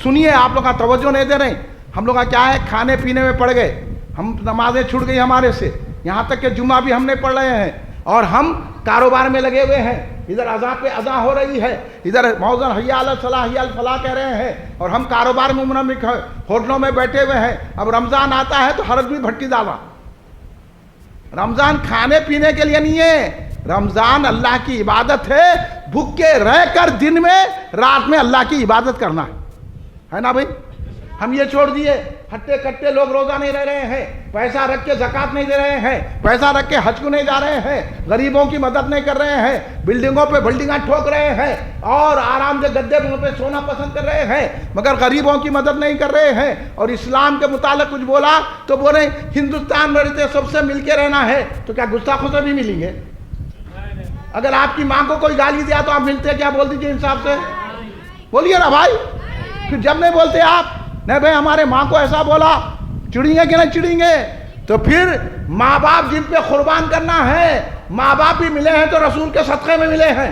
سنیے، آپ لوگ کا توجہ نہیں دے رہے ہیں۔ ہم لوگ کا کیا ہے، کھانے پینے میں پڑ گئے، ہم نمازیں چھوٹ گئی ہمارے سے، یہاں تک کہ جمعہ بھی ہم نہیں پڑھ رہے ہیں، اور ہم کاروبار میں لگے ہوئے ہیں، ادھر اذان پہ اذان ہو رہی ہے، ادھر موذن حی علی الصلاح حی علی الفلاح کہہ رہے ہیں، اور ہم کاروبار میں منہمک ہیں، ہوٹلوں میں بیٹھے ہوئے ہیں۔ اب رمضان آتا ہے تو ہر بھی بھٹی ڈالا۔ رمضان کھانے پینے کے لیے نہیں ہے، رمضان اللہ کی عبادت ہے، بھوکے رہ کر دن میں، رات میں اللہ کی عبادت کرنا ہے نا بھائی؟ ہم یہ چھوڑ دیے، ہٹے کٹے لوگ روزہ نہیں رہ رہے ہیں، پیسہ رکھ کے زکوٰۃ نہیں دے رہے ہیں، پیسہ رکھ کے حج کو نہیں جا رہے ہیں، غریبوں کی مدد نہیں کر رہے ہیں، بلڈنگوں پہ بلڈنگاں ٹھوک رہے ہیں، اور آرام سے گدے پہ سونا پسند کر رہے ہیں، مگر غریبوں کی مدد نہیں کر رہے ہیں۔ اور اسلام کے متعلق کچھ بولا تو بولے ہندوستان میں رہتے سب سے مل کے رہنا ہے، تو کیا گستاخوں سے بھی ملیں گے؟ اگر آپ کی ماں کو کوئی گالی دیا تو آپ ملتے کیا؟ بول دیجئے انصاف سے، بولیے نا بھائی۔ پھر جب نہیں بولتے آپ، نہیں بھائی ہمارے ماں کو ایسا بولا، چڑیں گے کہ نہیں چڑیں گے؟ تو پھر ماں باپ جن پہ قربان کرنا ہے، ماں باپ بھی ملے ہیں تو رسول کے صدقے میں ملے ہیں۔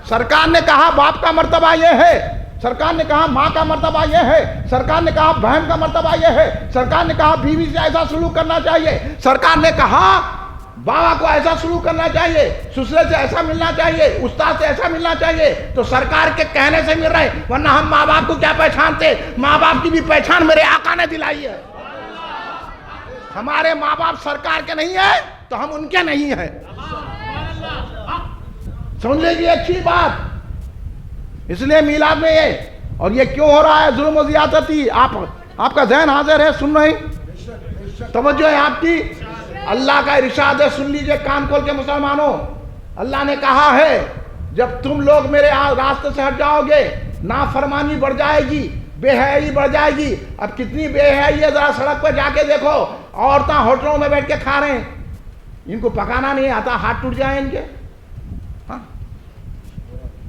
سرکار نے کہا باپ کا مرتبہ یہ ہے، سرکار نے کہا ماں کا مرتبہ یہ ہے، سرکار نے کہا بہن کا مرتبہ یہ ہے، سرکار نے کہا بیوی سے ایسا سلوک کرنا چاہیے، سرکار نے کہا بابا کو ایسا سلوک کرنا چاہیے، سسرے سے ایسا ملنا چاہیے، استاد سے ایسا ملنا چاہیے۔ تو سرکار کے کہنے سے مل رہے ہیں، ورنہ ہم ماں باپ کو کیا پہچانتے؟ ماں باپ کی بھی پہچان میرے آقا نے دلائی ہے۔ ہمارے ماں باپ سرکار کے نہیں ہیں تو ہم ان کے نہیں ہیں۔ سمجھ لیجیے اچھی بات۔ اس لیے میلاد میں یہ، اور یہ کیوں ہو رہا ہے ظلم و زیادتی؟ آپ کا ذہن حاضر ہے، سن رہے ہیں، توجہ ہے آپ کی؟ اللہ کا ارشاد ہے، سن لیجئے کان کھول کے مسلمانوں۔ اللہ نے کہا ہے جب تم لوگ میرے راستے سے ہٹ جاؤ گے، نافرمانی بڑھ جائے گی، بے حیائی بڑھ جائے گی۔ اب کتنی بے حیائی ہے، ذرا سڑک پہ جا کے دیکھو، عورتیں ہوٹلوں میں بیٹھ کے کھا رہے ہیں، ان کو پکانا نہیں آتا، ہاتھ ٹوٹ جائیں ان کے۔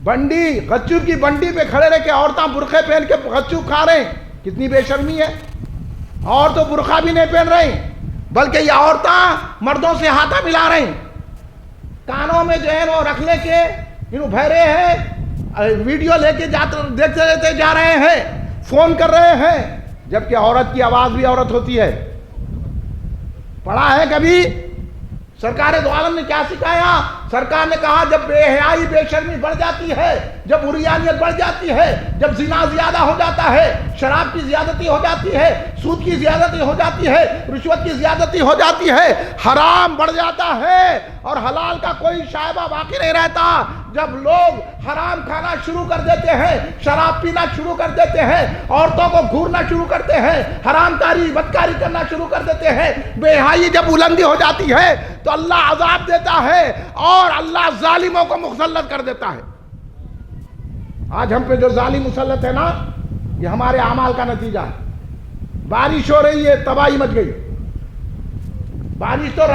بنڈی، غچو کی بنڈی پہ کھڑے رہ کے عورتیں برقعے پہن کے غچو کھا رہے ہیں، کتنی بے شرمی ہے۔ اور تو برقعہ بھی نہیں پہن رہے ہیں، بلکہ یہ عورتیں مردوں سے ہاتھا ملا رہے ہیں، کانوں میں جو ہے وہ رکھ لے کے انہوں بھیرے ہیں، ویڈیو لے کے دیکھتے رہتے جا رہے ہیں، فون کر رہے ہیں، جبکہ عورت کی آواز بھی عورت ہوتی ہے۔ پڑھا ہے کبھی سرکار دو عالم نے کیا سکھایا؟ سرکار نے کہا جب بے حیائی بے شرمی بڑھ جاتی ہے، جب عریانیت بڑھ جاتی ہے، جب زنا زیادہ ہو جاتا ہے، شراب کی زیادتی ہو جاتی ہے، سود کی زیادتی ہو جاتی ہے، رشوت کی زیادتی ہو جاتی ہے، حرام بڑھ جاتا ہے اور حلال کا کوئی شائبہ باقی نہیں رہتا، جب لوگ حرام کھانا شروع کر دیتے ہیں، شراب پینا شروع کر دیتے ہیں، عورتوں کو گھورنا شروع کرتے ہیں، حرام کاری بدکاری کرنا شروع کر دیتے ہیں، بے حیائی جب بلندی ہو جاتی ہے تو اللہ عذاب دیتا ہے اور اللہ ظالموں کو مسلط کر دیتا ہے۔ آج ہم پہ جو ظالم مسلط ہے نا، یہ ہمارے اعمال کا نتیجہ ہے۔ بارش ہو رہی ہے، تباہی مچ گئی، بارش تو